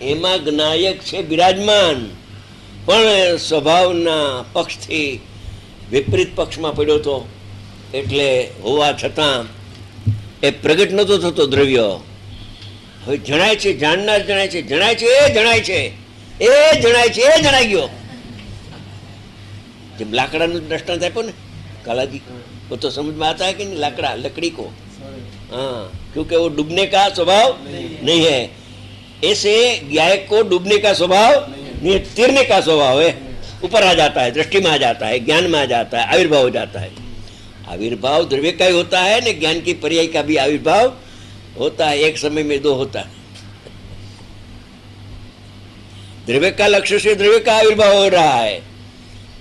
એમાં જ્ઞાયક છે બિરાજમાન, પણ સ્વભાવના પક્ષથી વિપરીત પક્ષમાં પડ્યો હતો, એટલે હોવા છતાં એ પ્રગટ નહોતો થતો દ્રવ્ય. હવે જણાય છે, જાણનાર જણાય છે, જણાય છે એ જણાય છે, એ જણાય છે એ જણાઈ ગયો. જેમ લાકડાનું દ્રષ્ટાંત આપ્યો ને કાલાજી, वो तो समझ में आता है कि नहीं, लकड़ा लकड़ी को, हाँ, क्योंकि वो डूबने का स्वभाव नहीं है, ऐसे गायक को डूबने का स्वभाव नहीं है, तैरने का स्वभाव है, ऊपर आ जाता है, दृष्टि में आ जाता है, ज्ञान में आ जाता है, आविर्भाव हो जाता है. आविर्भाव द्रव्य का ही होता है ने ज्ञान की पर्याय का भी आविर्भाव होता है, एक समय में दो होता है. द्रव्य का लक्ष्य से द्रव्य का आविर्भाव हो रहा है,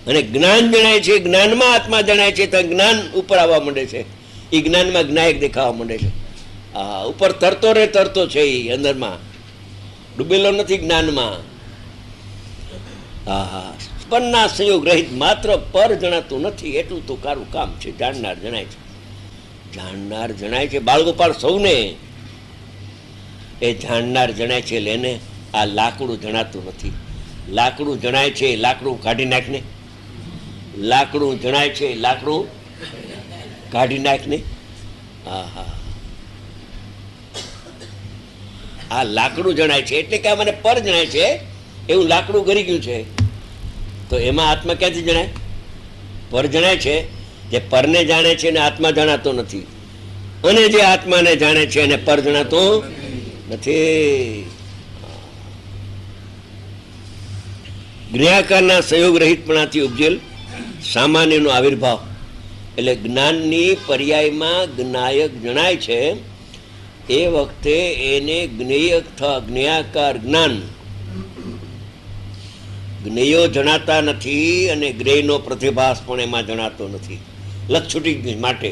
અને જ્ઞાન જણાય છે, જ્ઞાનમાં આત્મા જણાય છે, તો જ્ઞાન ઉપર આવવા માંડે છે, એ જ્ઞાનમાં જ્ઞાયક દેખાવા માંડે છે. હા, ઉપર તરતો રે તરતો છે, એ અંદરમાં ડૂબેલો નથી જ્ઞાનમાં. હા હા, સ્પન્ના સંયોગ રહિત માત્ર પર જણાતું નથી, એટલું તો કારું કામ છે. જાણનાર જણાય છે, જાણનાર જણાય છે બાળગોપાળ સૌને, એ જાણનાર જણાય છે. લેને આ લાકડું જણાતું નથી, લાકડું જણાય છે, લાકડું કાઢી નાખને, લાકડું જણાય છે, લાકડું કાઢી નાખને. હા હા, આ લાકડું જણાય છે એટલે કે મને પર જણાય છે, એવું લાકડું ગરી ગયું છે, તો એમાં આત્મા ક્યાંથી જણાય? પર જણાય છે. જે પરને જાણે છે ને આત્મા જણાતો નથી, અને જે આત્માને જાણે છે એને પર જણાતો નથી. જ્ઞાકારના સંયોગ રહિતપણાથી ઉપજેલ સામાન્યનો આવિર્ભાવ, એટલે જ્ઞાનની પર્યાયમાં જ્ઞાયક જણાય છે, એ વખતે એને જ્ઞેયક જ્ઞાયાકાર જ્ઞાન, જ્ઞેયો જણાતા નથી અને જ્ઞેયનો પ્રતિભાસ પણ એમાં જણાતો નથી. લક્ષ છૂટી માટે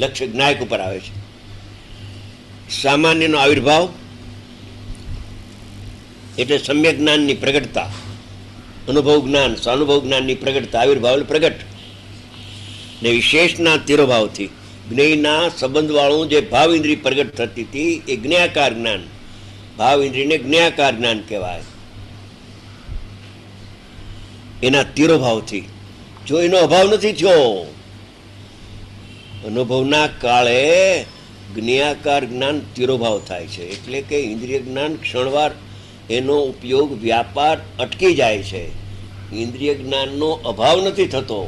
લક્ષ્ય જ્ઞાયક ઉપર આવે છે. સામાન્યનો આવિર્ભાવ એટલે સમ્યક જ્ઞાનની પ્રગટતા, અનુભવ જ્ઞાન, સ્વાનુભવ જ્ઞાનની પ્રગટતા, આવિર્ભાવ એટલે પ્રગટ, ને વિશેષના તિરોભાવથી જ્ઞેયના સંબંધવાળું જે ભાવ ઇન્દ્રિય પ્રગટ થતી હતી એ જ્ઞાયાકાર જ્ઞાન, ભાવ ઇન્દ્રિયને જ્ઞાયાકાર જ્ઞાન કહેવાય. એના તિરોભાવથી, જો એનો અભાવ નથી થયો, અનુભવના કાળે જ્ઞાયાકાર જ્ઞાન તિરોભાવ થાય છે, એટલે કે ઇન્દ્રિય જ્ઞાન ક્ષણવાર એનો ઉપયોગ વ્યાપાર અટકી જાય છે. ઇન્દ્રિય જ્ઞાનનો અભાવ નથી થતો,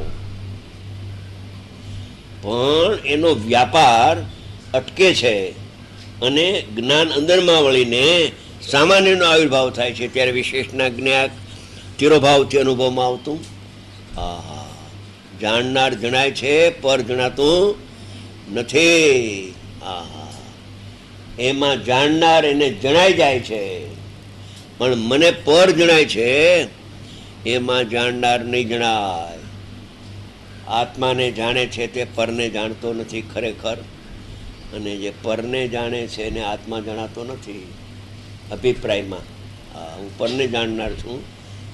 પણ એનો વ્યાપાર અટકે છે, અને જ્ઞાન અંદરમાં વળીને સામાન્યનો આવિર્ભાવ થાય છે, ત્યારે વિશેષના જ્ઞાન તિરોભાવથી અનુભવમાં આવતું. હા, જાણનાર જણાય છે, પર જણાતું નથી. હા, એમાં જાણનાર એને જણાઈ જાય છે, પણ મને પર જણાય છે, એમાં જાણનાર નહીં જણાય. આત્માને જાણે છે તે પરને જાણતો નથી ખરેખર, અને જે પરને જાણે છે એને આત્મા જણાતો નથી. અભિપ્રાયમાં હું પરને જાણનાર છું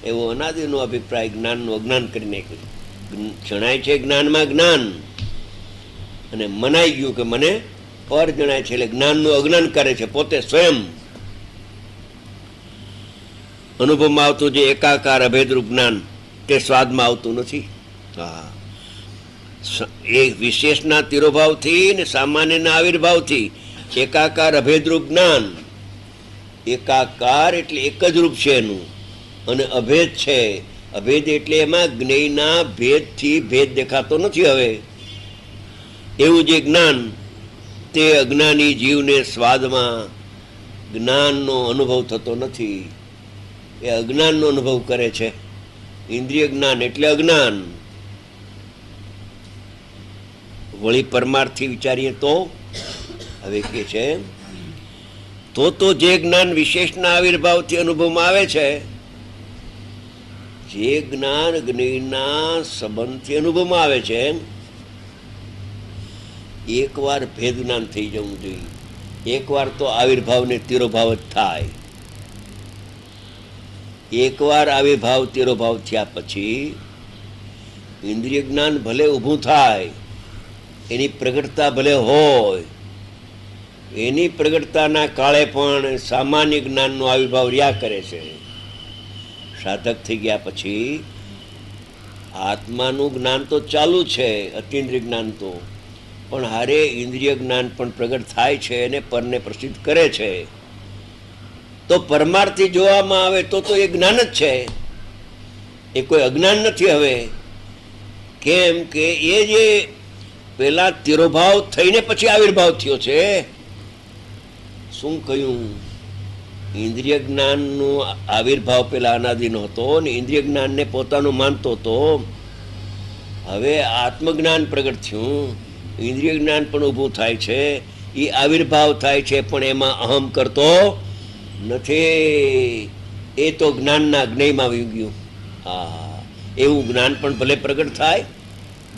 એવો અનાદિનો અભિપ્રાય જ્ઞાનનું અજ્ઞાન કરી નાખ્યું. જણાય છે જ્ઞાનમાં જ્ઞાન, અને મનાઈ ગયું કે મને પર જણાય છે, એટલે જ્ઞાનનું અજ્ઞાન કરે છે પોતે સ્વયં. અનુભવમાં આવતું જે એકાકાર અભેદરૂપ જ્ઞાન તે સ્વાદમાં આવતું નથી. હા, એ વિશેષના તિરોભાવથી ને સામાન્યના આવિર્ભાવથી એકાકાર અભેદરૂપ જ્ઞાન, એકાકાર એટલે એક જ રૂપ છે એનું, અને અભેદ છે. અભેદ એટલે એમાં જ્ઞેયના ભેદથી ભેદ દેખાતો નથી. હવે એવું જે જ્ઞાન, તે અજ્ઞાની જીવને સ્વાદમાં જ્ઞાનનો અનુભવ થતો નથી, એ અજ્ઞાનનો અનુભવ કરે છે. ઇન્દ્રિય જ્ઞાન એટલે અજ્ઞાન. વળી પરમાર્થી વિચારીએ તો હવે કે છે, તો જે જ્ઞાન વિશેષના આવિર્ભાવથી અનુભવમાં આવે છે, જે જ્ઞાન જ્ઞેયના સંબંધથી અનુભવમાં આવે છે, એકવાર ભેદ જ્ઞાન થઈ જવું જોઈએ. એકવાર તો આવિર્ભાવને તિરોભાવ જ થાય. એકવાર આવિર્ભાવ તિરોભાવ થયા પછી ઇન્દ્રિય જ્ઞાન ભલે ઊભું થાય, એની પ્રગટતા ભલે હોય, એની પ્રગટતાના કાળે પણ સામાન્ય જ્ઞાનનો આવિર્ભાવ રહ્યા કરે છે. સાધક થઈ ગયા પછી આત્માનું જ્ઞાન તો ચાલુ છે, અતિન્દ્રિય જ્ઞાન તો, પણ હારે ઇન્દ્રિય જ્ઞાન પણ પ્રગટ થાય છે અને પરને પ્રસિદ્ધ કરે છે. તો પરમાર્થી જોવામાં આવે તો એ જ્ઞાન જ છે, એ કોઈ અજ્ઞાન નથી. હવે કેમ કે એ જે પેલા તિરોભાવ થઈને પછી આવિર્ભાવ થયો છે. શું કહ્યું? ઇન્દ્રિય જ્ઞાનનો આવિર્ભાવ પેલા અનાદિનો હતો ને ઇન્દ્રિય જ્ઞાનને પોતાનું માનતો હતો. હવે આત્મજ્ઞાન પ્રગટ થયું, ઇન્દ્રિય જ્ઞાન પણ ઊભું થાય છે, એ આવિર્ભાવ થાય છે, પણ એમાં અહમ કરતો નથી. એ તો જ્ઞાનના જ્ઞેયમાં આવી ગયું. હા, એવું જ્ઞાન પણ ભલે પ્રગટ થાય,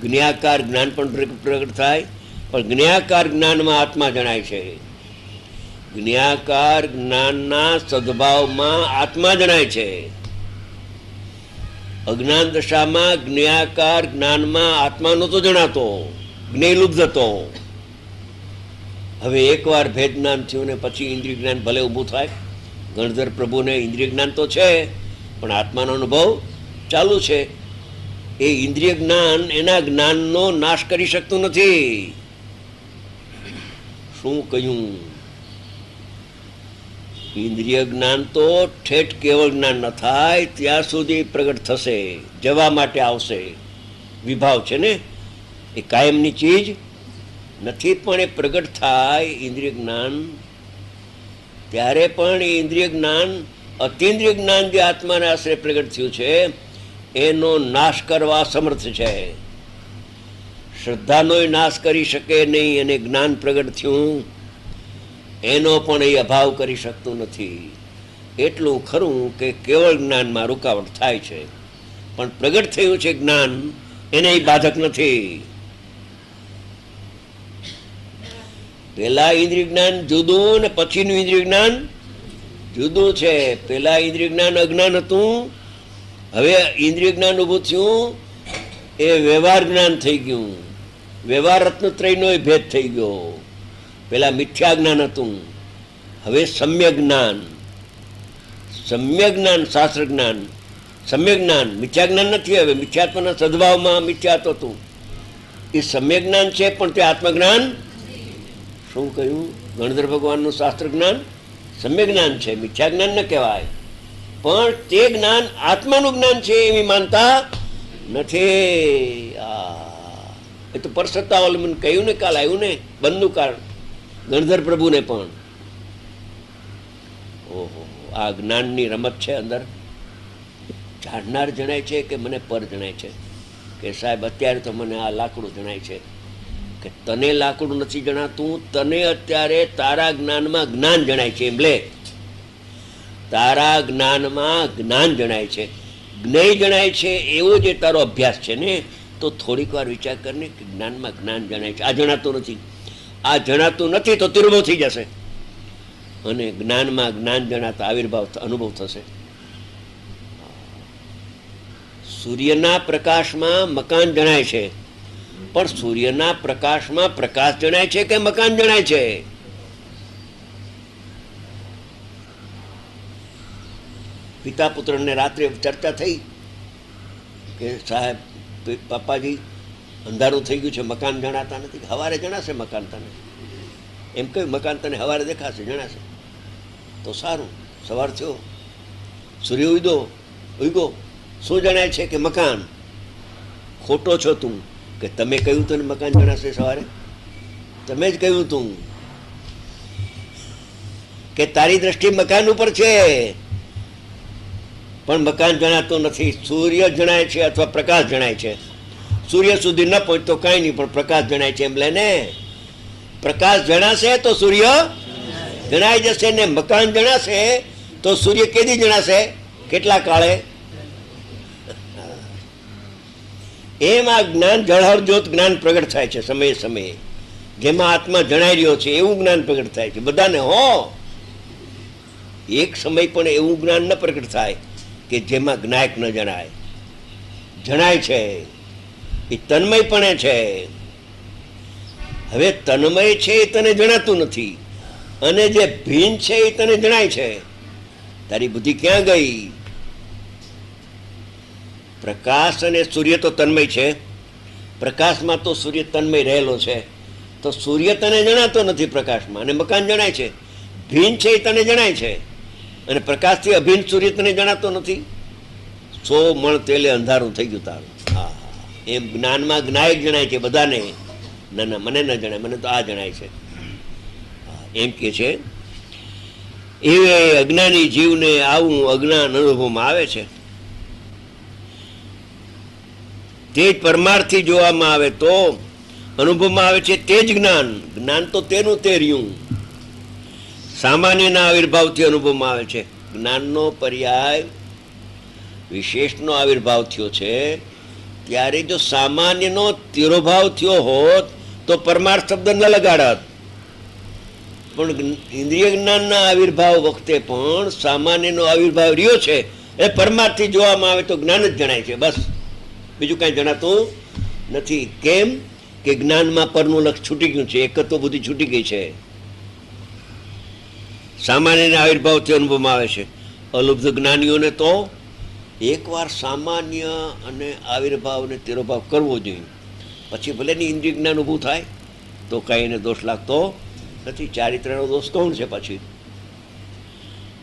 જ્ઞાકાર જ્ઞાન પણ પ્રગટ થાય, પણ જ્ઞાકાર જ્ઞાનમાં આત્મા જણાય છે. જ્ઞાકાર જ્ઞાનના સદભાવમાં આત્મા જણાય છે. અજ્ઞાન દશામાં જ્ઞાકાર જ્ઞાનમાં આત્મા નહોતો જણાતો, જ્ઞેયલુપ્ત હતો. હવે એકવાર ભેદ જ્ઞાન થયું ને પછી ઇન્દ્રિય જ્ઞાન ભલે ઊભું થાય. ગણધર પ્રભુને ઇન્દ્રિય જ્ઞાન તો છે, પણ આત્માનો અનુભવ ચાલુ છે. એ ઇન્દ્રિય જ્ઞાન એના જ્ઞાનનો નાશ કરી શકતું નથી. શું કહ્યું? ઇન્દ્રિય જ્ઞાન તો ઠેઠ કેવળ જ્ઞાન ન થાય ત્યાં સુધી પ્રગટ થશે, જવા માટે આવશે. વિભાવ છે ને, એ કાયમની ચીજ નથી, પણ એ પ્રગટ થાય ઇન્દ્રિય જ્ઞાન ત્યારે પણ એ ઇન્દ્રિય જ્ઞાન, અતિન્દ્રિય જ્ઞાન જે આત્માના આશ્રય પ્રગટ થયું છે એનો નાશ કરવા સમર્થ છે. શ્રદ્ધાનોય નાશ કરી શકે નહીં, અને જ્ઞાન પ્રગટ થયું એનો પણ એ અભાવ કરી શકતું નથી. એટલું ખરું કે કેવળ જ્ઞાનમાં રૂકાવટ થાય છે, પણ પ્રગટ થયું છે જ્ઞાન એને એ બાધક નથી. પેલા ઇન્દ્રિય જ્ઞાન જુદું ને પછીનું ઇન્દ્રિય જ્ઞાન જુદું છે. પેલા ઇન્દ્રિય જ્ઞાન અજ્ઞાન હતું, હવે ઇન્દ્રિય જ્ઞાન ઊભું થયું એ વ્યવહાર જ્ઞાન થઈ ગયું. વ્યવહાર રત્નત્રયનો ભેદ થઈ ગયો. પેલા મિથ્યા જ્ઞાન હતું, હવે સમ્યક જ્ઞાન. સમ્યક જ્ઞાન શાસ્ત્ર જ્ઞાન, સમ્યક જ્ઞાન મિથ્યા જ્ઞાન નથી. હવે મિથ્યાત્વના સદભાવમાં મિથ્યાત્વ હતું, એ સમ્યક જ્ઞાન છે, પણ તે આત્મજ્ઞાન. શું કહ્યું? ગણધર ભગવાનનું શાસ્ત્ર જ્ઞાન સમ્યક જ્ઞાન છે, મિથ્યા જ્ઞાન ન કહેવાય, પણ તે જ્ઞાન આત્માનું જ્ઞાન છે એવી માનતા નથી. એ તો પરસત્તાવલંબન કહ્યું ને, કાલ આવ્યું ને બંધનું કારણ ગણધર પ્રભુને પણ. ઓહો, આ જ્ઞાનની રમત છે અંદર. જાણનાર જણાય છે કે મને પર જણાય છે? કે સાહેબ અત્યારે તો મને આ લાકડું જણાય છે. કે તને લાકડું નથી જણાતું, તને અત્યારે તારા જ્ઞાનમાં જ્ઞાન જણાય છે. એમ લે, તારા જ્ઞાનમાં જ્ઞાન જણાય છે, જ્ઞેય જણાય છે, એવો જે તારો અભ્યાસ છે ને, તો થોડીક વાર વિચાર કરીને કે જ્ઞાનમાં જ્ઞાન જણાય છે. આ જણાતું નથી, આ જણાતું નથી તો તિરુભવ થઈ જશે, અને જ્ઞાનમાં જ્ઞાન જણાતા આવિર્ભાવ અનુભવ થશે. સૂર્યના પ્રકાશમાં મકાન જણાય છે, પણ સૂર્યના પ્રકાશમાં પ્રકાશ જણાય છે કે મકાન જણાય છે? પિતા પુત્રને રાત્રે ચર્ચા થઈ કે સાહેબ પપ્પાજી અંધારું થઈ ગયું છે, મકાન જણાતા નથી. સવારે જણાશે મકાન તને, એમ કહ્યું મકાન તને સવારે દેખાશે, જણાશે. તો સારું, સવાર થયો, સૂર્ય ઉગ્યો, શું જણાય છે કે મકાન. ખોટો છો તું, કે તમે કહ્યું તને મકાન જણાશે સવારે? તમે જ કહ્યું તું કે તારી દ્રષ્ટિ મકાન ઉપર છે, પણ મકાન જણાતું નથી. સૂર્ય જણાય છે અથવા પ્રકાશ જણાય છે. સૂર્ય સુધી ન પહોંચતો કાંઈ નહીં, પણ પ્રકાશ જણાય છે. એમ લઈને પ્રકાશ જણાશે તો સૂર્ય જણાઈ જશે, ને મકાન જણાશે તો સૂર્ય કેદી જણાશે? કેટલા કાળે? એમ આ જ્ઞાન જળહર જ્યોત જ્ઞાન પ્રગટ થાય છે સમયે સમયે. જેમાં આત્મા જણાઈ રહ્યો છે એવું જ્ઞાન પ્રગટ થાય છે બધાને. હો, એક સમય પણ એવું જ્ઞાન ન પ્રગટ થાય કે જેમાં જ્ઞાયક ન જણાય. જણાય છે, એ તન્મય પણ છે. હવે તન્મય છે એ તને જણાતું નથી, અને જે ભીન છે એ તને જણાય છે. તારી બુદ્ધિ ક્યાં ગઈ? પ્રકાશ અને સૂર્ય તો તન્મય છે. પ્રકાશમાં તો સૂર્ય તન્મય રહેલો છે. તો સૂર્ય તને જણાતો નથી પ્રકાશમાં, અને મકાન જણાય છે. ભીન છે એ તને જણાય છે, અને પ્રકાશથી અભિન્ન સૂર્ય તને જણાતો નથી. 100 મણ તેલે અંધારું થઈ ગયું તારું. હા, એમ જ્ઞાનમાં જ્ઞાયક જણાય છે બધાને. ના ના, મને ન જણાય, મને તો આ જણાય છે એમ કે છે. એ અજ્ઞાની જીવને આવું અજ્ઞાન અનુભવમાં આવે છે. તે જ પરમાર્થી જોવામાં આવે તો અનુભવમાં આવે છે તે જ જ્ઞાન. જ્ઞાન તો તેનું તે રહ્યું. સામાન્યના આવિર્ભાવથી અનુભવમાં આવે છે. જ્ઞાનનો પર્યાય વિશેષનો આવિર્ભાવ થયો છે. ત્યારે જો સામાન્યનો તિરોભાવ થયો હોત તો પરમાર્થ શબ્દ ન લગાડત. પણ ઇન્દ્રિય જ્ઞાનના આવિર્ભાવ વખતે પણ સામાન્યનો આવિર્ભાવ રહ્યો છે. એ પરમાર્થથી જોવામાં આવે તો જ્ઞાન જ જણાય છે. બસ, બીજું કાંઈ જણાતું નથી. કેમ કે જ્ઞાનમાં પરનું લક્ષ છૂટી ગયું છે, એકત્વ બુદ્ધિ છૂટી ગઈ છે. સામાન્યના આવિર્ભાવથી અનુભવમાં આવે છે. અલુબ્ધ જ્ઞાનીઓને તો એકવાર સામાન્ય અને આવિર્ભાવ અને તિરોભાવ કરવો જોઈએ, પછી ભલે ની ઇન્દ્રિય જ્ઞાન ઊભું થાય તો કાંઈ એને દોષ લાગતો નથી. ચારિત્રનો દોષ કોણ છે પછી?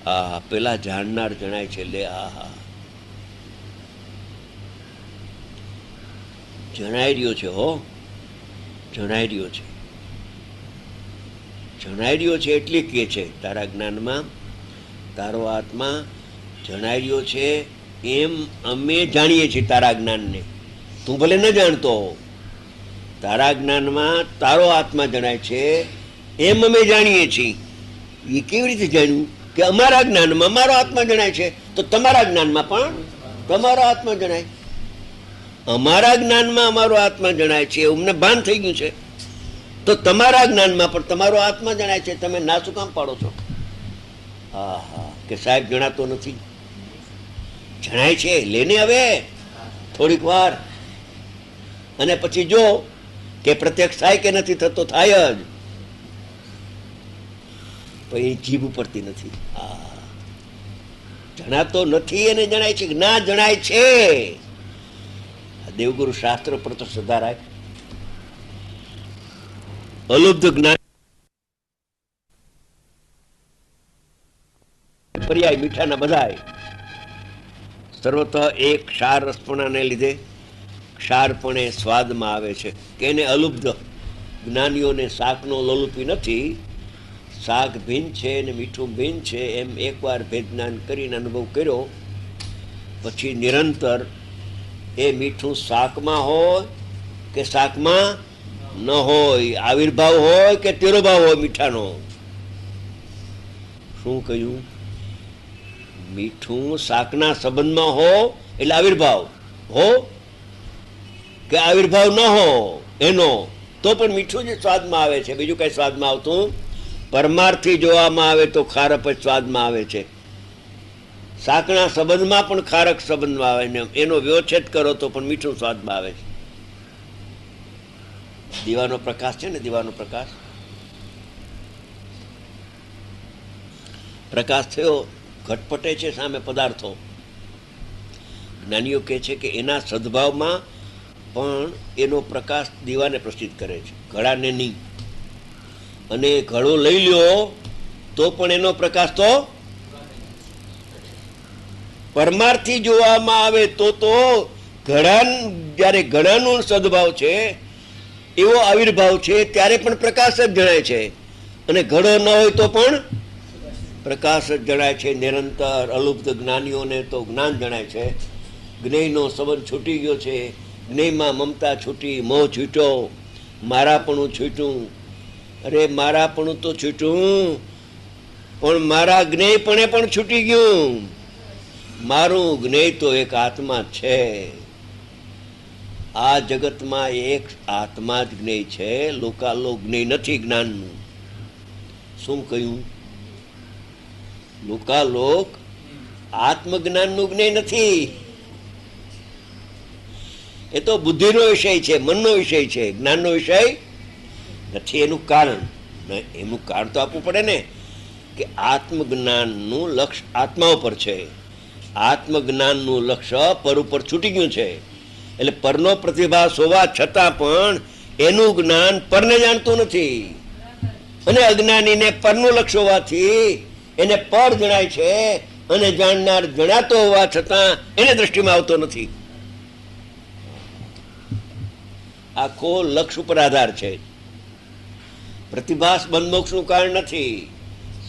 આ પેલા જાણનાર જણાય છે. લે, હા, જણાઈ રહ્યો છે. હો, જણાઈ રહ્યો છે. જણાઈ રહ્યો છે એટલે કે છે તારા જ્ઞાનમાં તારો આત્મા જણાઈ રહ્યો છે એમ અમે જાણીએ છીએ તારા જ્ઞાનને. તું ભલે ન જાણતો, તારા જ્ઞાનમાં તારો આત્મા જણાય છે એમ અમે જાણીએ છીએ. એ કેવી રીતે જાણ્યું? કે અમારા જ્ઞાનમાં મારો આત્મા જણાય છે તો તમારા જ્ઞાનમાં પણ તમારો આત્મા જણાય. અમારા જ્ઞાનમાં અમારો આત્મા જણાય છે એવું અમને ભાન થઈ ગયું છે, તો તમારા જ્ઞાનમાં પણ તમારો આત્મા જણાય છે. તમે ના શું કામ પાડો છો? હા હા, કે સાહેબ જણાતો નથી. જણાય છે, લેને હવે થોડીક વાર, અને પછી જો કે પ્રત્યક્ષ થાય કે નથી થતો. થાય જ, પછી જીભ ઉપડતી નથી. હા, જણાતો નથી એને જણાય છે. ના જણાય છે. દેવગુરુ શાસ્ત્ર પર તો શ્રદ્ધા રાખ. અલુબ્ધ જ્ઞાન પર્યાય મીઠાના બધાય સર્વતઃ એક ક્ષાર રસપણાને લીધે ક્ષારપણે સ્વાદમાં આવે છે. કે એને અલુબ્ધ જ્ઞાનીઓને શાકનો લોલુપી નથી. શાક ભીન છે અને મીઠું ભીન છે એમ એકવાર ભેદજ્ઞાન કરીને અનુભવ કર્યો પછી નિરંતર એ મીઠું શાકમાં હોય કે શાકમાં ન હોય, આવિર્ભાવ હોય કે તિરોભાવ હોય મીઠાનો. શું કહ્યું? મીઠું શાકના સંબંધમાં હો એટલે આવિર્ભાવ હો, કે આવિર્ભાવ ન હો એનો, તો પણ મીઠું જ સ્વાદમાં આવે છે. બીજું કઈ સ્વાદમાં આવતું? પરમાર્થી જોવામાં આવે તો ખારપ જ સ્વાદમાં આવે છે. શાકના સંબંધમાં પણ ખારક સંબંધમાં આવે ને એનો વ્યવચ્છેદ કરો તો પણ મીઠું સ્વાદમાં આવે છે. દીવાનો પ્રકાશ છે ને, દીવાનો પ્રકાશ, પ્રકાશ થયો, ઘટપટે છે સામે પદાર્થો. જ્ઞાનીઓ કહે છે કે એના સદભાવમાં પણ એનો પ્રકાશ દીવાને પ્રસિદ્ધ કરે છે, ઘડાને નહીં. અને ઘડો લઈ લ્યો તો પણ એનો પ્રકાશ તો પરમાર્થી જોવામાં આવે તો ઘડા, જ્યારે ઘડાનો સદભાવ છે એવો આવિર્ભાવ છે ત્યારે પણ પ્રકાશ જ જણાય છે, અને ઘડો ન હોય તો પણ પ્રકાશ જ જણાય છે. નિરંતર અલુપ્ત જ્ઞાનીઓને તો જ્ઞાન જણાય છે. જ્ઞેયનો સંબંધ છૂટી ગયો છે. જ્ઞેયમાં મમતા છૂટી, મોહ છૂટ્યો, મારાપણું છૂટ્યું. અરે મારાપણું તો છૂટ્યું, પણ મારા જ્ઞેયપણે પણ છૂટી ગયું. મારું જ્ઞેય તો એક આત્મા છે. આ જગતમાં એક આત્મા જ જ્ઞેય છે. લોકાલોક જ્ઞેય નથી જ્ઞાનનું. શું કહ્યું? લોકાલોક આત્મજ્ઞાનનું જ્ઞેય નથી. એ તો બુદ્ધિનો વિષય છે, મનનો વિષય છે, જ્ઞાનનો વિષય નથી. એનું કારણ એનું કારણ તો આપવું પડે ને કે આત્મજ્ઞાનનું લક્ષ્ય આત્મા ઉપર છે, આત્મજ્ઞાનનું લક્ષ્ય પર ઉપર છૂટી ગયું છે. એટલે પરનો પ્રતિભાસ હોવા છતાં પણ એનું જ્ઞાન પરને જાણતું નથી, અને અજ્ઞાનીને પરનું લક્ષ્ય હોવાથી એને પર જણાય છે, અને જાણનાર જણાતો હોવા છતાં એને દ્રષ્ટિમાં આવતો નથી. આખો લક્ષ્ય ઉપર આધાર છે. પ્રતિભાસ બંધ મોક્ષનું કારણ નથી.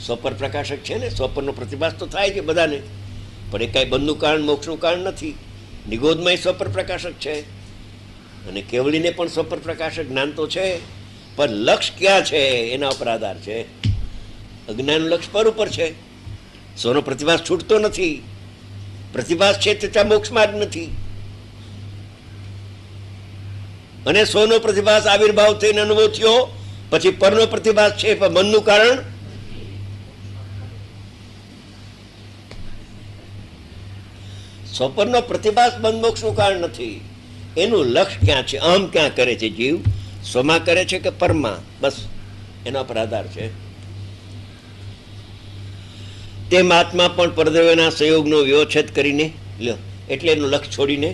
સ્વપર પ્રકાશક છે ને, સ્વપરનો પ્રતિભાસ તો થાય છે બધાને, પણ એ કાંઈ બંધનું કારણ મોક્ષનું કારણ નથી. નિગોદમાં સ્વપર પ્રકાશક છે, અને કેવળીને પણ સ્વપર પ્રકાશક જ્ઞાન તો છે, પણ લક્ષ્ય ક્યાં છે એના ઉપર આધાર છે. અજ્ઞાનનું લક્ષ્ય પર ઉપર છે. સ્વનો પ્રતિભાસ છૂટતો નથી. પ્રતિભાસ છે તે ત્યાં મોક્ષમાં જ નથી. અને સ્વનો પ્રતિભાસ આવિર્ભાવ થઈને અનુભવ થયો, પછી પરનો પ્રતિભાસ છે પણ મનનું કારણ. સ્વપરનો પ્રતિભાસ બંધ મોક્ષનું કારણ નથી. એનું લક્ષ્ય ક્યાં છે, અહમ ક્યાં કરે છે જીવ, સ્વમાં કરે છે કે પરમાં, બસ એના પર આધાર છે. તેમ આત્મા પણ પરદ્રવ્યના સંયોગનો વ્યવચ્છેદ કરીને લ્યો, એટલે એનું લક્ષ્ય છોડીને,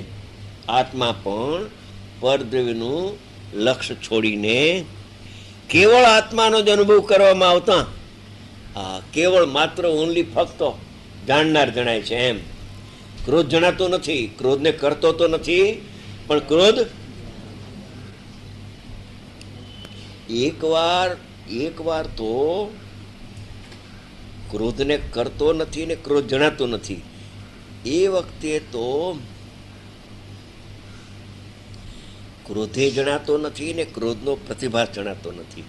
આત્મા પણ પરદ્રવ્યનું લક્ષ્ય છોડીને કેવળ આત્માનો જ અનુભવ કરવામાં આવતા, કેવળ માત્ર ઓનલી ફક્ત જાણનાર જણાય છે. એમ ક્રોધ જણાતો નથી, ક્રોધને કરતો તો નથી, પણ ક્રોધ એકવાર તો ક્રોધને કરતો નથી ને ક્રોધ જણાતો નથી. એ વખતે તો ક્રોધે જણાતો નથી ને ક્રોધનો પ્રતિભાસ જણાતો નથી.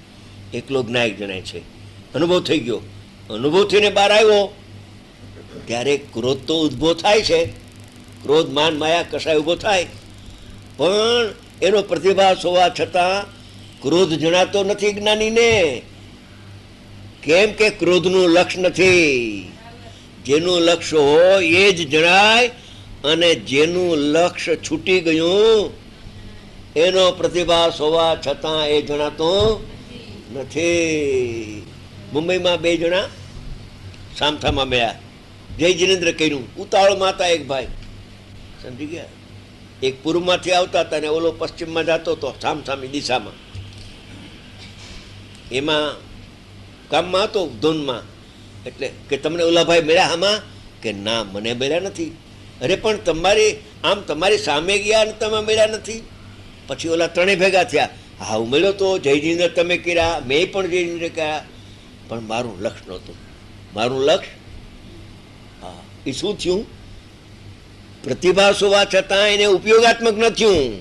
એકલો જ્ઞાયક જણાય છે. અનુભવ થઈ ગયો, અનુભવ થઈને બહાર આવ્યો ત્યારે ક્રોધ તો ઉદ્ભવ થાય છે. ક્રોધ માન માયા કસાય ઉભો થાય, પણ એનો પ્રતિભાસ હોવા છતાં ક્રોધ જણાતો નથી જ્ઞાનીને. કેમ કે ક્રોધનું લક્ષ્ય નથી. જેનું લક્ષ્ય હોય એ જ જણાય, અને જેનું લક્ષ્ય છૂટી ગયું એનો પ્રતિભાસ હોવા છતાં એ જણાતો નથી. મુંબઈમાં બે જણા સામથામાં મળ્યા. જય જિનેન્દ્ર કર્યું, ઉતાવળમાં હતા એક ભાઈ, સમજી ગયા. એક પૂર્વમાંથી આવતા હતા ને ઓલો પશ્ચિમમાં જતો હતો, સામસામી દિશામાં. એમાં કામમાં હતો, ધૂનમાં. એટલે કે તમને ઓલા ભાઈ મળ્યા આમાં? કે ના, મને મળ્યા નથી. અરે પણ તમારી સામે ગયા અને તમે મળ્યા નથી. પછી ઓલા ત્રણેય ભેગા થયા. હા, હું મળ્યો તો, જય જિનેન્દ્ર તમે કર્યા, મેં પણ જય જિનેન્દ્ર કર્યા, પણ મારું લક્ષ્ય નહોતું. મારું લક્ષ્ય એ શું થયું? પ્રતિભાસ હોવા છતાં એને ઉપયોગાત્મક ન થયું,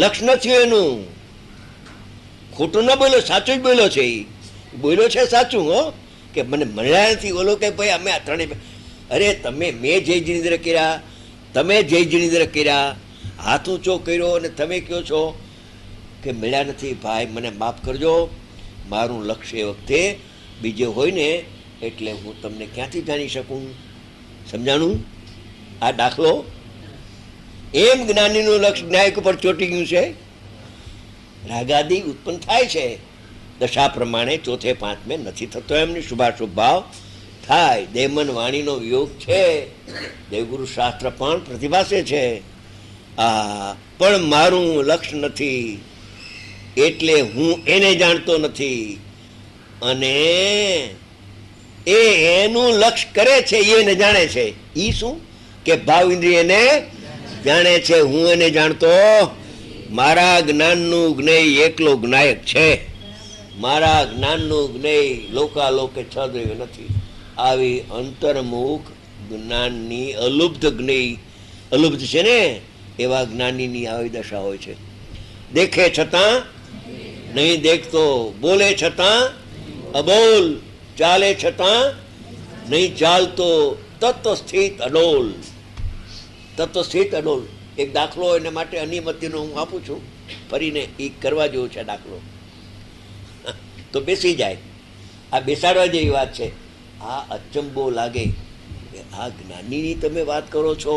લક્ષ્ય ન થયું એનું. ખોટું ન બોલ્યો, સાચું જ બોલ્યો છે. એ બોલ્યો છે સાચું, હો, કે મને મળ્યા નથી. ઓલો કે ભાઈ અમે આ ત્રણેય, અરે મેં જય જિનેન્દ્ર કર્યા, તમે જય જિનેન્દ્ર કર્યા, હાથ ઊંચો કર્યો, અને તમે કહો છો કે મળ્યા નથી. ભાઈ મને માફ કરજો, મારું લક્ષ્ય એ વખતે બીજે હોય ને, એટલે હું તમને ક્યાંથી જાણી શકું? સમજાણું? આ દાખલો એમ જ્ઞાનીનું લક્ષ્ય જ્ઞાયક ઉપર ચોંટી ગયું છે. રાગાદિ ઉત્પન્ન થાય છે દશા પ્રમાણે, ચોથે પાંચમે નથી થતો એમની શુભાશુભ ભાવ થાય. દેમન વાણીનો વિયોગ છે, દેવગુરુ શાસ્ત્ર પણ પ્રતિભાસે છે. પણ મારું લક્ષ્ય નથી, એટલે હું એને જાણતો નથી. અને એનું લક્ષ્ય કરે છે, એને જાણે છે. એ શું કે ભાવ ઇન્દ્રિયને જાણે છે, હું એને જાણતો. મારા જ્ઞાનનું જ્ઞેય એકલો જ્ઞાયક છે. મારા જ્ઞાનનું જ્ઞેય લોકાલોકે છદ્રવ્ય નથી. આવી અંતર્મુખ જ્ઞાનની અલુબ્ધ જ્ઞેય, અલુબ્ધ છે ને, એવા જ્ઞાનીની આવી દશા હોય છે. દેખે છતાં નહીં દેખતો, બોલે છતાં અબોલ, ચાલે છતાં નહીં ચાલતો, તત્વ સ્થિત અડોલ. તત્વ સ્થિત અડોલ એક દાખલો એના માટે અનિયમિતનો હું આપું છું, ફરીને એ કરવા જેવો છે દાખલો, તો બેસી જાય. આ બેસાડવા જેવી વાત છે. આ અચંબો લાગે કે આ જ્ઞાનીની તમે વાત કરો છો,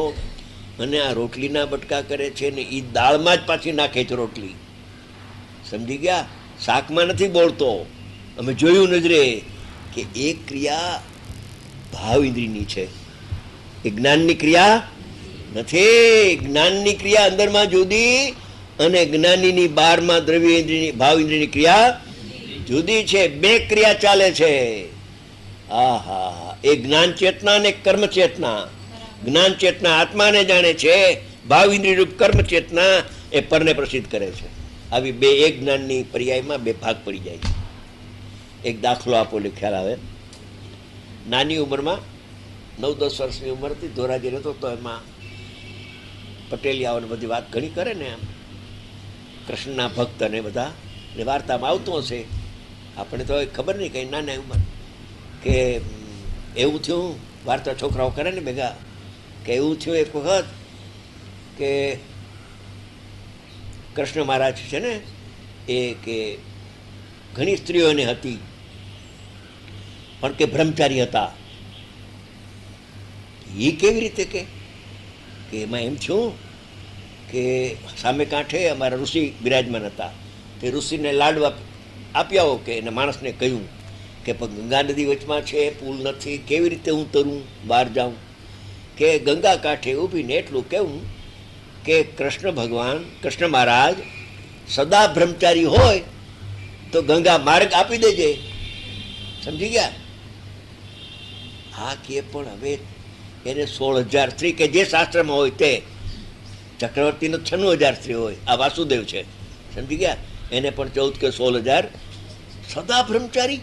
અને આ રોટલીના બટકા કરે છે ને એ દાળમાં જ પાછી નાખે છે રોટલી. સમજી ગયા? શાકમાં નથી બોલતો. અમે જોયું નજરે કે એ ક્રિયા ભાવ ઇન્દ્રિયની છે, એ જ્ઞાનની ક્રિયા નથી. જ્ઞાનની ક્રિયા અંદરમાં જુદી અને જ્ઞાનીની બહારમાં દ્રવ્ય ઇન્દ્રિયની ભાવ ઇન્દ્રિયની ક્રિયા જુદી છે. બે ક્રિયા ચાલે છે. આહા, એ જ્ઞાન ચેતના અને કર્મ ચેતના. જ્ઞાન ચેતના આત્માને જાણે છે, ભાવ ઇન્દ્રિય રૂપ કર્મ ચેતના એ પરને પ્રસિદ્ધ કરે છે. આવી બે એક જ્ઞાનની પર્યાયમાં બે ભાગ પડી જાય છે. એક દાખલો આપો એટલે ખ્યાલ આવે. નાની ઉંમરમાં 9-10 વર્ષની ઉંમર હતી, ધોરાજી રહેતો તો એમાં પટેલિયાઓને બધી વાત ઘણી કરે ને, આમ કૃષ્ણના ભક્ત અને બધા ને વાર્તામાં આવતું હશે. આપણે તો ખબર નહીં કંઈ નાની ઉંમર કે એવું થયું. વાર્તા છોકરાઓ કરે ને ભેગા કે એવું થયું એક વખત કે કૃષ્ણ મહારાજ છે ને એ કે ઘણી સ્ત્રીઓ એને હતી પણ કે બ્રહ્મચારી હતા. એ કેવી રીતે કે એમાં એમ થયું કે સામે કાંઠે અમારા ઋષિ બિરાજમાન હતા. તે ઋષિને લાડવા આપ્યા કે એને માણસને કહ્યું કે પણ ગંગા નદી વચમાં છે, પુલ નથી, કેવી રીતે હું તરું બહાર જાઉં? કે ગંગા કાંઠે ઊભીને એટલું કહેવું કે કૃષ્ણ ભગવાન, કૃષ્ણ મહારાજ સદા બ્રહ્મચારી હોય તો ગંગા માર્ગ આપી દેજે. સમજી ગયા? હા કે પણ હવે એને 16,000 સ્ત્રી કે જે શાસ્ત્રમાં હોય તે, ચક્રવર્તીનો 96,000 સ્ત્રી હોય, આ વાસુદેવ છે. સમજી ગયા? એને પણ 14 કે 16,000 સદા બ્રહ્મચારી.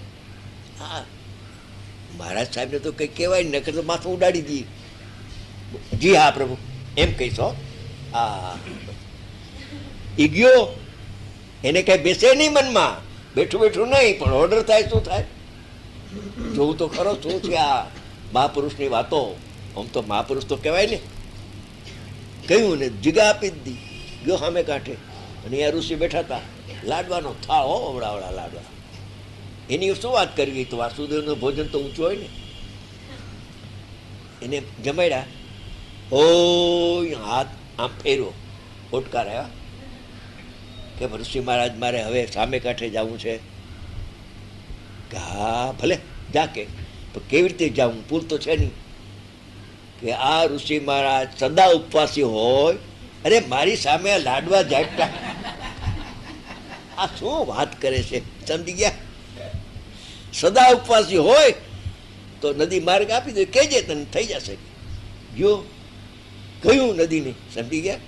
હા, મહારાજ સાહેબને તો કંઈ કહેવાય ને, નકર તો માથું ઉડાડી દઈએ. જી હા પ્રભુ એમ કહીશો. હા, ઈ ગયો. એને કઈ બેસે નહીં મનમાં, બેઠું બેઠું નહીં, પણ ઓર્ડર થાય શું થાય જોવું તો ખરો. શું છે આ મહાપુરુષની વાતો? આમ તો મહાપુરુષ તો કહેવાય ને. કહ્યું ને જીગા આપી જ દી. ગયો સામે કાંઠે અને અહીંયા ઋષિ બેઠા હતા. લાડવાનો થાળ હો, અવડાવડા લાડવા. એની શું વાત કરવી? તો વાસુદેવનું ભોજન તો ઊંચું હોય ને. એને જમાડ્યા. ઓ હાથ આમ ફેર્યો, ઓટકાર આવ્યા કે ઋષિ મહારાજ મારે હવે સામે કાંઠે જવું છે. હા ભલે જા. કે કેવી રીતે જાઉં? પુલ તો છે નહીં. કે આ ઋષિ મહારાજ સદા ઉપવાસી હોય, અરે મારી સામે લાડવા જાપતા. આ શું વાત કરે છે? સમજી ગયા? સદા ઉપવાસી હોય તો નદી માર્ગ આપી દે, કહેજે તને થઈ જશે. ગયો, કયું નદીને. સમજી ગયા?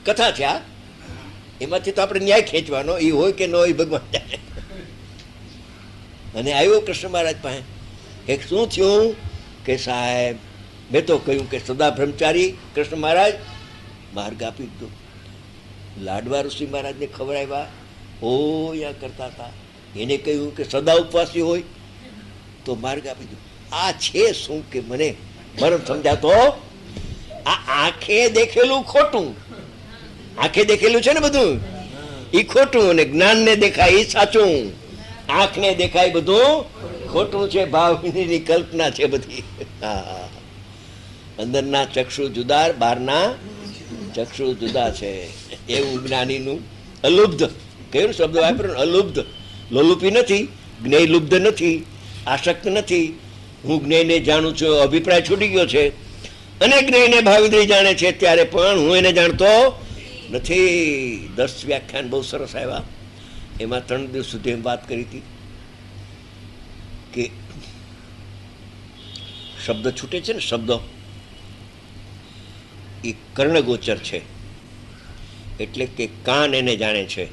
કથા છે આ. એમાંથી તો આપણે ન્યાય ખેંચવાનો, એ હોય કે ન હોય ભગવાન જાણે. અને આવ્યો કૃષ્ણ મહારાજ પાસે કે શું થયું? કે સાહેબ મેં તો કહ્યું કે સદા બ્રહ્મચારી કૃષ્ણ મહારાજ માર્ગ આપી દીધો. લાડવા ઋષિ મહારાજને ખવડાવ્યા, યા કરતા હતા. એને કહ્યું કે સદા ઉપવાસી હોય તો માર્ગ આપી દીધો. આ છે શું કે મને મરમ સમજાતો? આ આંખે દેખેલું ખોટું, આંખે દેખેલું છે ને બધું એ ખોટું, અને જ્ઞાનને દેખાય એ સાચું. આંખને દેખાય બધું ખોટું છે. ભાવની કલ્પના છે બધી. અંદરના ચક્ષુ જુદા, બહારના ચક્ષુ જુદા છે. એવું જ્ઞાનીનું અલુબ્ધ કયું શબ્દ વાપર્યો? અલુબ્ધ. લોલુપી નથી, જ્ઞેય લુબ્ધ નથી, આસક્ત નથી. હું જ્ઞેયને જાણું છું, અભિપ્રાય છૂટી ગયો છે. અને જ્ઞેયને ભાવિદ્રી જાણે છે ત્યારે પણ હું એને જાણતો નથી. 10 વ્યાખ્યાન બહુ સરસ આવ્યા. એમાં 3 દિવસ સુધી એમ વાત કરી હતી કે શબ્દ છૂટે છે ને, શબ્દો એ કર્ણગોચર છે, એટલે કે કાન એને જાણે છે,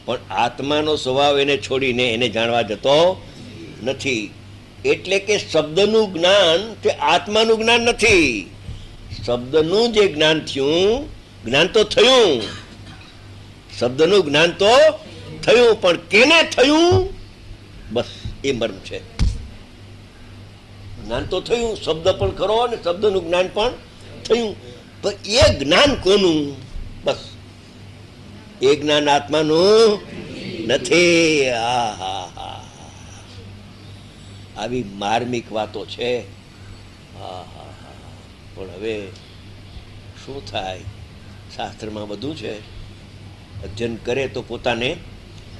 પણ આત્માનો સ્વભાવ એને છોડીને એને જાણવા જતો નથી. એટલે કે શબ્દનું જ્ઞાન તે આત્માનું જ્ઞાન નથી. શબ્દનું જે જ્ઞાન થયું, જ્ઞાન તો થયું, શબ્દનું જ્ઞાન તો થયું, પણ કેને થયું? બસ એ મર્મ છે. જ્ઞાન તો થયું, શબ્દ પણ ખરો અને શબ્દનું જ્ઞાન પણ થયું, પણ એ જ્ઞાન કોનું? બસ એ જ્ઞાન આત્માનું નથી. આવી માર્મિક વાતો છે. પણ હવે શું થાય? શાસ્ત્રમાં બધું છે. અધ્યયન કરે તો પોતાને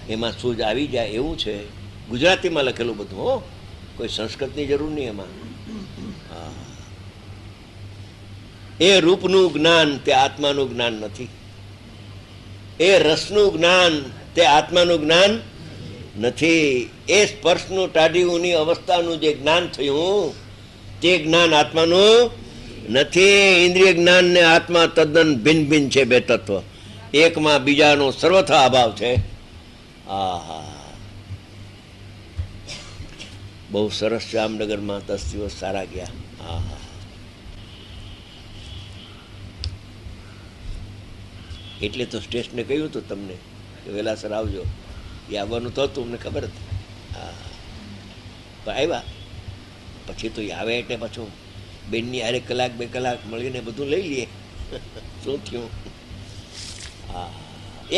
એમાં સૂઝ આવી જાય એવું છે. ગુજરાતીમાં લખેલું બધું, હો, કોઈ સંસ્કૃતની જરૂર નહીં એમાં. એ રૂપનું જ્ઞાન તે આત્માનું જ્ઞાન નથી. એ રસનું જ્ઞાન તે આત્માનું જ્ઞાન નથી. એ સ્પર્શનું ટાઢીઓની અવસ્થાનું જે જ્ઞાન થયું તે જ્ઞાન આત્માનું નથી. ઇન્દ્રિય જ્ઞાન ને આત્મા તદ્દન ભિન્ન ભિન્ન છે. બે તત્વ એકમાં બીજાનો સર્વથા અભાવ છે. આહા, બહુ સરસ. જામનગરમાં 10 દિવસ સારા ગયા. આહા, એટલે તો સ્ટેશને કહ્યું હતું તમને કે વહેલાસર આવજો. એ આવવાનું તો હતું, અમને ખબર હતી. હા, પણ આવ્યા પછી તો આવે એટલે પાછું બેનની હારે કલાક 2 કલાક મળીને બધું લઈ લઈએ. શું થયું? હા,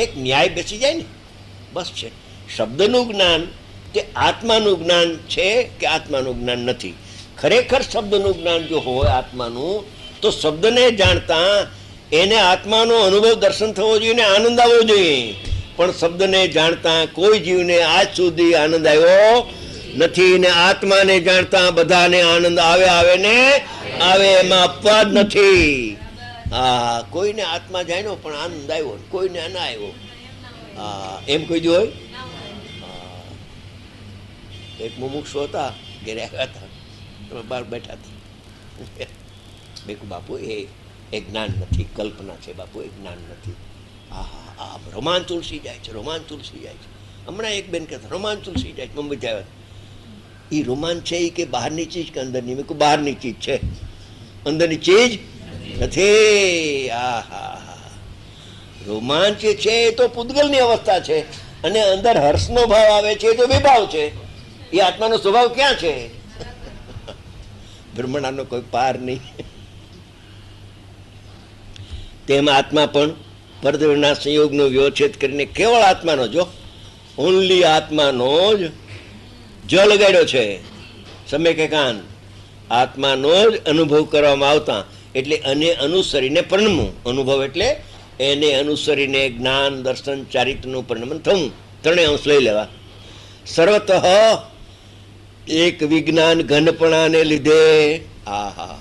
એક ન્યાય બેસી જાય ને, બસ છે. શબ્દનું જ્ઞાન તે આત્માનું જ્ઞાન છે કે આત્માનું જ્ઞાન નથી. ખરેખર શબ્દનું જ્ઞાન જો હોય આત્માનું, તો શબ્દને જાણતા એને આત્માનો અનુભવ દર્શન થવો જોઈએ ને આનંદ આવવો જોઈએ. પણ શબ્દને જાણતા કોઈ જીવને આજ સુધી આનંદ આવ્યો નથી. ને આત્માને જાણતા બધાને આનંદ આવે ને આવે, એમાં અપવાદ નથી. હા, કોઈને આત્મા જાણ્યો પણ આનંદ આવ્યો, કોઈને ના આવ્યો. હા, એમ કોઈ દી હોય? એક મુમુક્ષુ હતા, ઘેરે આવ્યા હતા, તમે બહાર બેઠા હતા. મેં કહ્યું બાપુ એ જ્ઞાન નથી, કલ્પના છે બાપુ, એ જ્ઞાન નથી. આ રોમાંચ ઉલસી જાય છે, રોમાંચ ઉલસી જાય છે. હમણાં એક બેન કહેતા રોમાંચ ઉલસી જાય છે, મુંબઈથી આવ્યા. એ રોમાંચ છે એ કે બહારની ચીજ કે અંદરની? મેં કહ્યું બહારની ચીજ છે, અંદરની ચીજ નથી. આહા, રોમાંચ છે એ તો પૂતગલની અવસ્થા છે, અને અંદર હર્ષનો ભાવ આવે છે એ તો વિભાવ છે. એ આત્માનો સ્વભાવ ક્યાં છે? બ્રહ્મણાનો કોઈ પાર નહીં. તેમ આત્મા પણ પરદેવના સંયોગનો વ્યવચ્છેદ કરીને કેવળ આત્માનો, જો ઓનલી આત્માનો જ લગાડ્યો છે. સમે કે કાન આત્માનો જ અનુભવ કરવામાં આવતા, એટલે એને અનુસરીને પરિણમવું. અનુભવ એટલે એને અનુસરીને જ્ઞાન, દર્શન, ચારિત્રનું પરિણમન થવું. 3 અંશ લઈ લેવા. સર્વતઃ એક વિજ્ઞાન ઘનપણાને લીધે, આહા,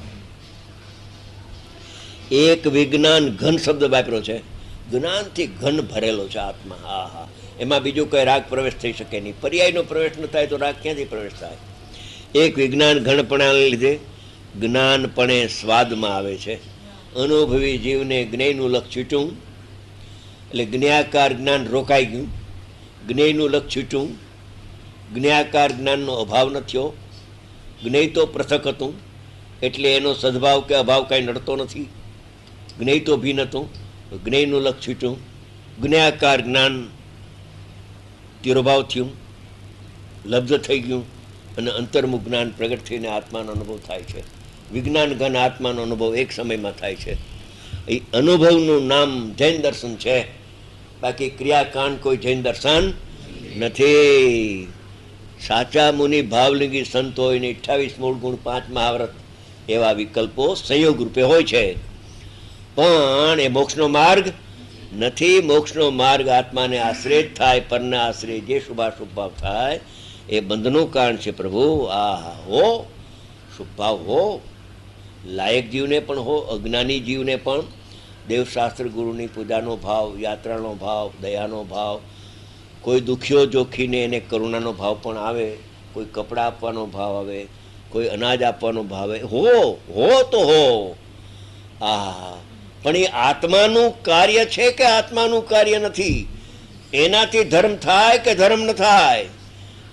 એક વિજ્ઞાન ઘન શબ્દ વાપર્યો છે. જ્ઞાનથી ઘન ભરેલો છે આત્મા. આહા, એમાં બીજું કઈ રાગ પ્રવેશ થઈ શકે નહીં. પર્યાયનો પ્રવેશ ન થાય તો રાગ ક્યાંથી પ્રવેશ થાય? એક વિજ્ઞાન ઘનપણાને લીધે જ્ઞાનપણે સ્વાદમાં આવે છે. અનુભવી જીવને જ્ઞેયનું લક્ષ છૂટ્યું, એટલે જ્ઞાકાર જ્ઞાન રોકાઈ ગયું. જ્ઞેયનું લક્ષ છૂટ્યું, જ્ઞાકાર જ્ઞાનનો અભાવ ન થયો. જ્ઞેય તો પૃથક હતું, એટલે એનો સદભાવ કે અભાવ કાંઈ નડતો નથી. જ્ઞેય તો ભિન્ન હતું, જ્ઞેયનું લક્ષ છૂટ્યું, જ્ઞાકાર જ્ઞાન તિરોભાવ થયું, લબ્ધ થઈ ગયું, અને અંતર્મુખ જ્ઞાન પ્રગટ થઈને આત્માનો અનુભવ થાય છે. વિજ્ઞાન ઘન આત્માનો અનુભવ એક સમયમાં થાય છે. એ અનુભવનું નામ જૈન દર્શન છે, બાકી ક્રિયાકાંડ કોઈ જૈન દર્શન નથી. સાચા મુનિ ભાવલિંગી સંત હોય ને 28 મૂળ ગુણ 5 મહાવ્રત એવા વિકલ્પો સંયોગ રૂપે હોય છે. પણ એ મોક્ષનો માર્ગ નથી. મોક્ષનો માર્ગ આત્માને આશ્રય જ થાય. પરને આશ્રય જે શુભાશુભ ભાવ થાય એ બંધનું કારણ છે. પ્રભુ આ હો શુભ ભાવ હો, લાયક જીવને પણ હો, અજ્ઞાની જીવને પણ દેવશાસ્ત્ર ગુરુની પૂજાનો ભાવ, યાત્રાનો ભાવ, દયાનો ભાવ, કોઈ દુખ્યો જોખીને એને કરુણાનો ભાવ પણ આવે, કોઈ કપડાં આપવાનો ભાવ આવે, કોઈ અનાજ આપવાનો ભાવ આવે. હો તો હો. પણ એ આત્માનું કાર્ય છે કે આત્માનું કાર્ય નથી? એનાથી ધર્મ થાય કે ધર્મ ન થાય?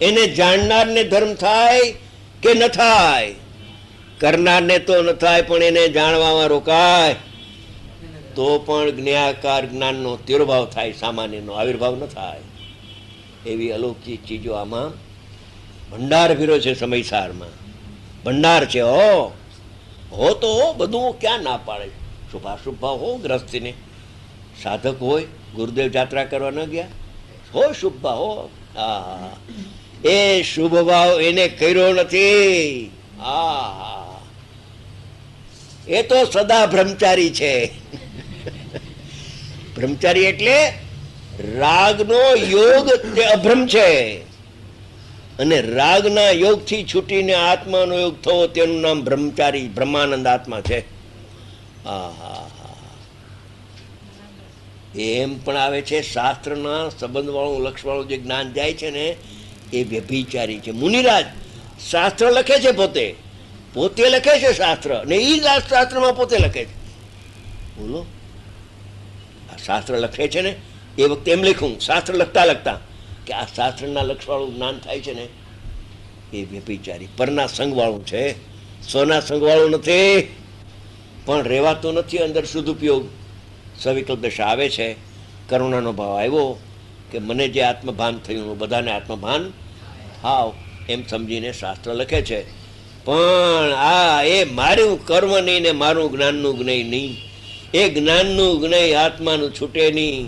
એને જાણનારને ધર્મ થાય કે ન થાય? કરનારને તો ન થાય, પણ એને જાણવામાં રોકાય તો પણ જ્ઞાકાર જ્ઞાનનો તિરોભાવ થાય, સામાન્યનો આવિર્ભાવ ન થાય. એવી અલૌકિક ચીજો આમાં ભંડાર ભીરો છે. સમયસારમાં ભંડાર છે. હો તો હો, બધું ક્યાં ના પાડે. શુભાશુભ ભાવ હો ગ્રસ્તીને. સાધક હોય, ગુરુદેવ જાત્રા કરવા ન ગયા, હો શુભ ભાવ હો. એ શુભ ભાવ એને કર્યો નથી. એ તો સદા બ્રહ્મચારી છે. બ્રહ્મચારી એટલે રાગનો યોગ તે અભ્રમ છે, અને રાગના યોગથી છૂટીને આત્માનો યોગ થવો તેનું નામ બ્રહ્મચારી બ્રહ્માનંદ આત્મા છે. એમ પણ આવે છે શાસ્ત્રના સંબંધવાળું લક્ષવાળું જે જ્ઞાન જાય છે ને એ વ્યભિચારી છે. મુનિરાજ શાસ્ત્ર લખે છે, પોતે લખે છે શાસ્ત્ર, ને એ શાસ્ત્રમાં પોતે લખે છે. બોલો, આ શાસ્ત્ર લખે છે ને એ વખતે એમ લખ્યું, શાસ્ત્ર લખતા લખતા કે આ શાસ્ત્રના લક્ષવાળું જ્ઞાન થાય છે ને એ વ્યભિચારી પરના સંઘવાળું છે, સોના સંઘવાળું નથી. પણ રહેવાતો નથી અંદર સદુપયોગ. સવિકલ્પ દશા આવે છે, કરુણાનો ભાવ આવ્યો કે મને જે આત્મભાન થયું બધાને આત્મભાન હાવ, એમ સમજીને શાસ્ત્ર લખે છે. પણ એ મારું કર્મ નહીં ને મારું જ્ઞાનનું જ્ઞેય નહીં. એ જ્ઞાનનું જ્ઞેય આત્માનું છૂટે નહીં,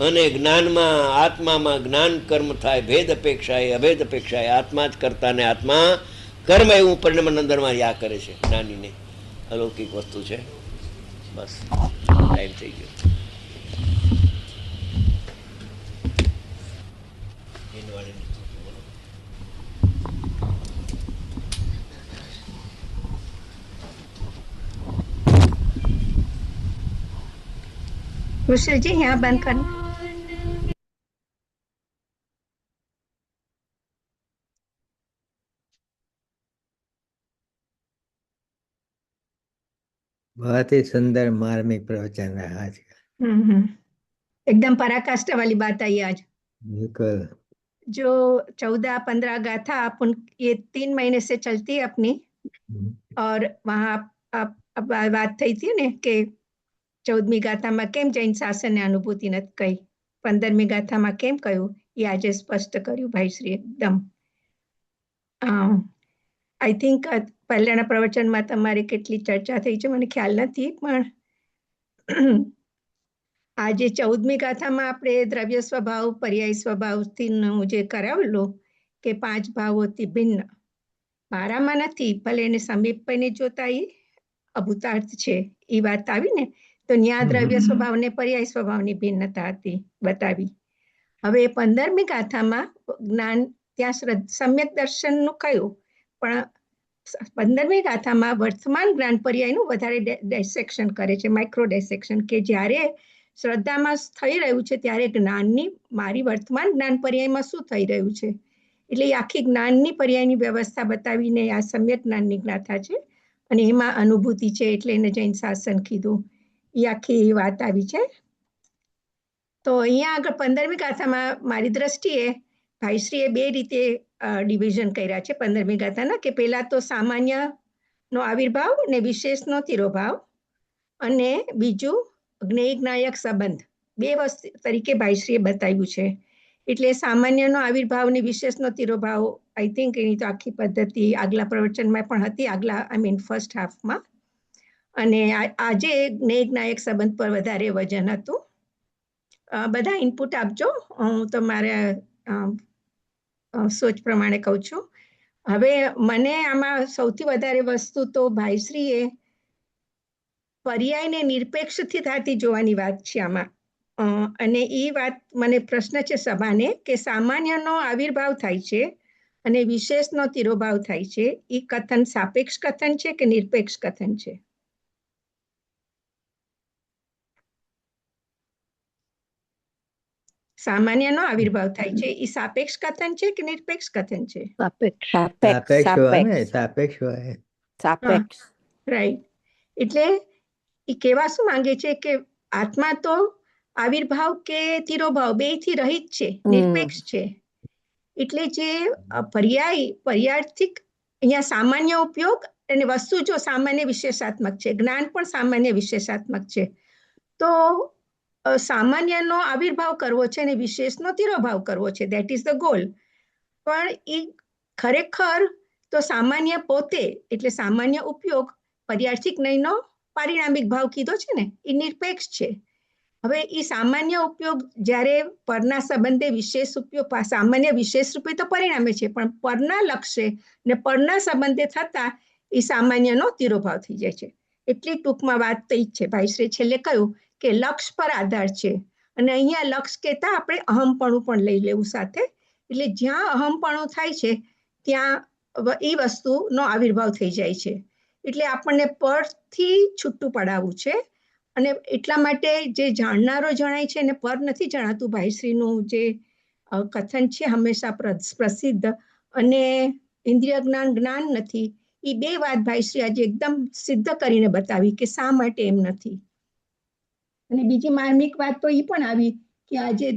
અને જ્ઞાનમાં આત્મામાં જ્ઞાન કર્મ થાય. ભેદ અપેક્ષાએ અભેદ અપેક્ષાએ આત્મા જ કરતા ને આત્મા કર્મ એવું પરિણામ અંદરમાં યા કરે છે. જ્ઞાનીને અલૌકિક વસ્તુ છે. બસ ટાઈમ થઈ ગયો. कुशल जी यहाँ बंद करना. बहुत ही सुंदर मार्मिक प्रवचन रहा आज का. एकदम पराकाष्ठा वाली बात आई आज. बिल्कुल. जो 14-15 गाथा अपन ये 3 महीने से चलती है अपनी, और वहां अब बात થઈ હતી ને કે 14મી ગાથામાં કેમ જૈન શાસનની અનુભૂતિ નથી કહી, 15મી ગાથામાં કેમ કહ્યું, એ આજે સ્પષ્ટ કર્યું ભાઈશ્રી એકદમ. આઈ થિંક પહેલાના પ્રવચનમાં તમારી કેટલી ચર્ચા થઈ છે મને ખ્યાલ નથી, પણ આજે 14મી ગાથામાં આપણે દ્રવ્ય સ્વભાવ પર્યાય સ્વભાવથી જે કરાવેલું કે 5 ભાવોથી ભિન્ન, મારામાં નથી, ભલે એને સમીપને જોતા એ અભૂતાર્થ છે એ વાત આવી ને, તો ન્યા દ્રવ્ય સ્વભાવ ને પર્યાય સ્વભાવની ભિન્નતા હતી બતાવી. હવે 15મી ગાથામાં જ્ઞાન ત્યાં સમ્યક દર્શનનું કહ્યું, પણ 15મી ગાથામાં વર્તમાન જ્ઞાન પર્યાયનું વધારે ડાયસેક્શન કરે છે, માઇક્રો ડાયસેક્શન, કે જ્યારે શ્રદ્ધામાં થઈ રહ્યું છે ત્યારે જ્ઞાનની મારી વર્તમાન જ્ઞાન પર્યાયમાં શું થઈ રહ્યું છે, એટલે એ આખી જ્ઞાનની પર્યાયની વ્યવસ્થા બતાવીને આ સમ્યક જ્ઞાનની ગાથા છે, અને એમાં અનુભૂતિ છે એટલે એને જૈન શાસન કીધું. એ આખી વાત આવી છે. તો અહીંયા આગળ 15મી ગાથામાં મારી દ્રષ્ટિએ ભાઈશ્રીએ 2 રીતે ડિવિઝન કર્યા છે 15મી ગાથાના, કે પહેલા તો સામાન્યનો આવિર્ભાવ ને વિશેષનો તિરોભાવ, અને બીજું જ્ઞેય જ્ઞાયક સંબંધ, 2 વસ્તુ તરીકે ભાઈશ્રીએ બતાવ્યું છે. એટલે સામાન્યનો આવિર્ભાવ ને વિશેષનો તિરોભાવ આઈ થિંક એની તો આખી પદ્ધતિ આગલા પ્રવચનમાં પણ હતી, ફર્સ્ટ હાફમાં, અને આજે જ્ઞેય જ્ઞાયક સંબંધ પર વધારે વજન હતું. બધા ઇનપુટ આપજો, હું તમારા સોચ પ્રમાણે કહું છું. હવે મને આમાં સૌથી વધારે વસ્તુ તો ભાઈશ્રીએ પર્યાયને નિરપેક્ષથી થતી જોવાની વાત છે આમાં, અને એ વાત મને પ્રશ્ન છે સભાને કે સામાન્યનો આવિર્ભાવ થાય છે અને વિશેષનો તિરોભાવ થાય છે, એ કથન સાપેક્ષ કથન છે કે નિરપેક્ષ કથન છે? સામાન્યનો આવિર્ભાવ થાય છે એ સાપેક્ષ કથન છે કે નિરપેક્ષ કથન છે? સાપેક્ષ. રાઈટ. એટલે એ કહેવા શું માંગે છે કે આત્મા તો આવિર્ભાવ કે તિરોભાવ બેયથી રહિત છે, નિરપેક્ષ છે. એટલે જે પર્યાયાર્થિક અહીંયા સામાન્ય ઉપયોગ અને વસ્તુ જો સામાન્ય વિશેષાત્મક છે, જ્ઞાન પણ સામાન્ય વિશેષાત્મક છે, તો સામાન્યનો આવિર્ભાવ કરવો છે અને વિશેષનો તિરોભાવ કરવો છે, દેટ ઇઝ ધ ગોલ. પણ એ ખરેખર તો સામાન્ય પોતે એટલે સામાન્ય ઉપયોગ પર્યાર્થિક જ્ઞેયનો પારિણામિક ભાવ કીધો છે ને, એ નિરપેક્ષ છે. હવે એ સામાન્ય ઉપયોગ જ્યારે પરના સંબંધે વિશેષ ઉપયોગ, સામાન્ય વિશેષ રૂપે તો પરિણામે છે, પણ પરના લક્ષ્ય ને પરના સંબંધે થતા એ સામાન્યનો તિરોભાવ થઈ જાય છે. એટલી ટૂંકમાં વાત તો જ છે. ભાઈશ્રી છેલ્લે કહ્યું કે લક્ષ પર આધાર છે, અને અહીંયા લક્ષ કહેતા આપણે અહમપણું પણ લઈ લેવું સાથે. એટલે જ્યાં અહમપણું થાય છે ત્યાં એ વસ્તુનો આવિર્ભાવ થઈ જાય છે. એટલે આપણને પરથી છૂટું પડાવવું છે. અને એટલા માટે જે જાણનારો જણાય છે એને પર નથી જણાતું. ભાઈશ્રીનું જે કથન છે હંમેશા પ્રસિદ્ધ, અને ઇન્દ્રિય જ્ઞાન જ્ઞાન નથી. એ બે વાત ભાઈશ્રી આજે એકદમ સિદ્ધ કરીને બતાવી કે શા માટે એમ નથી. અને બીજી માર્મિક વાત તો એ પણ આવી કે આજે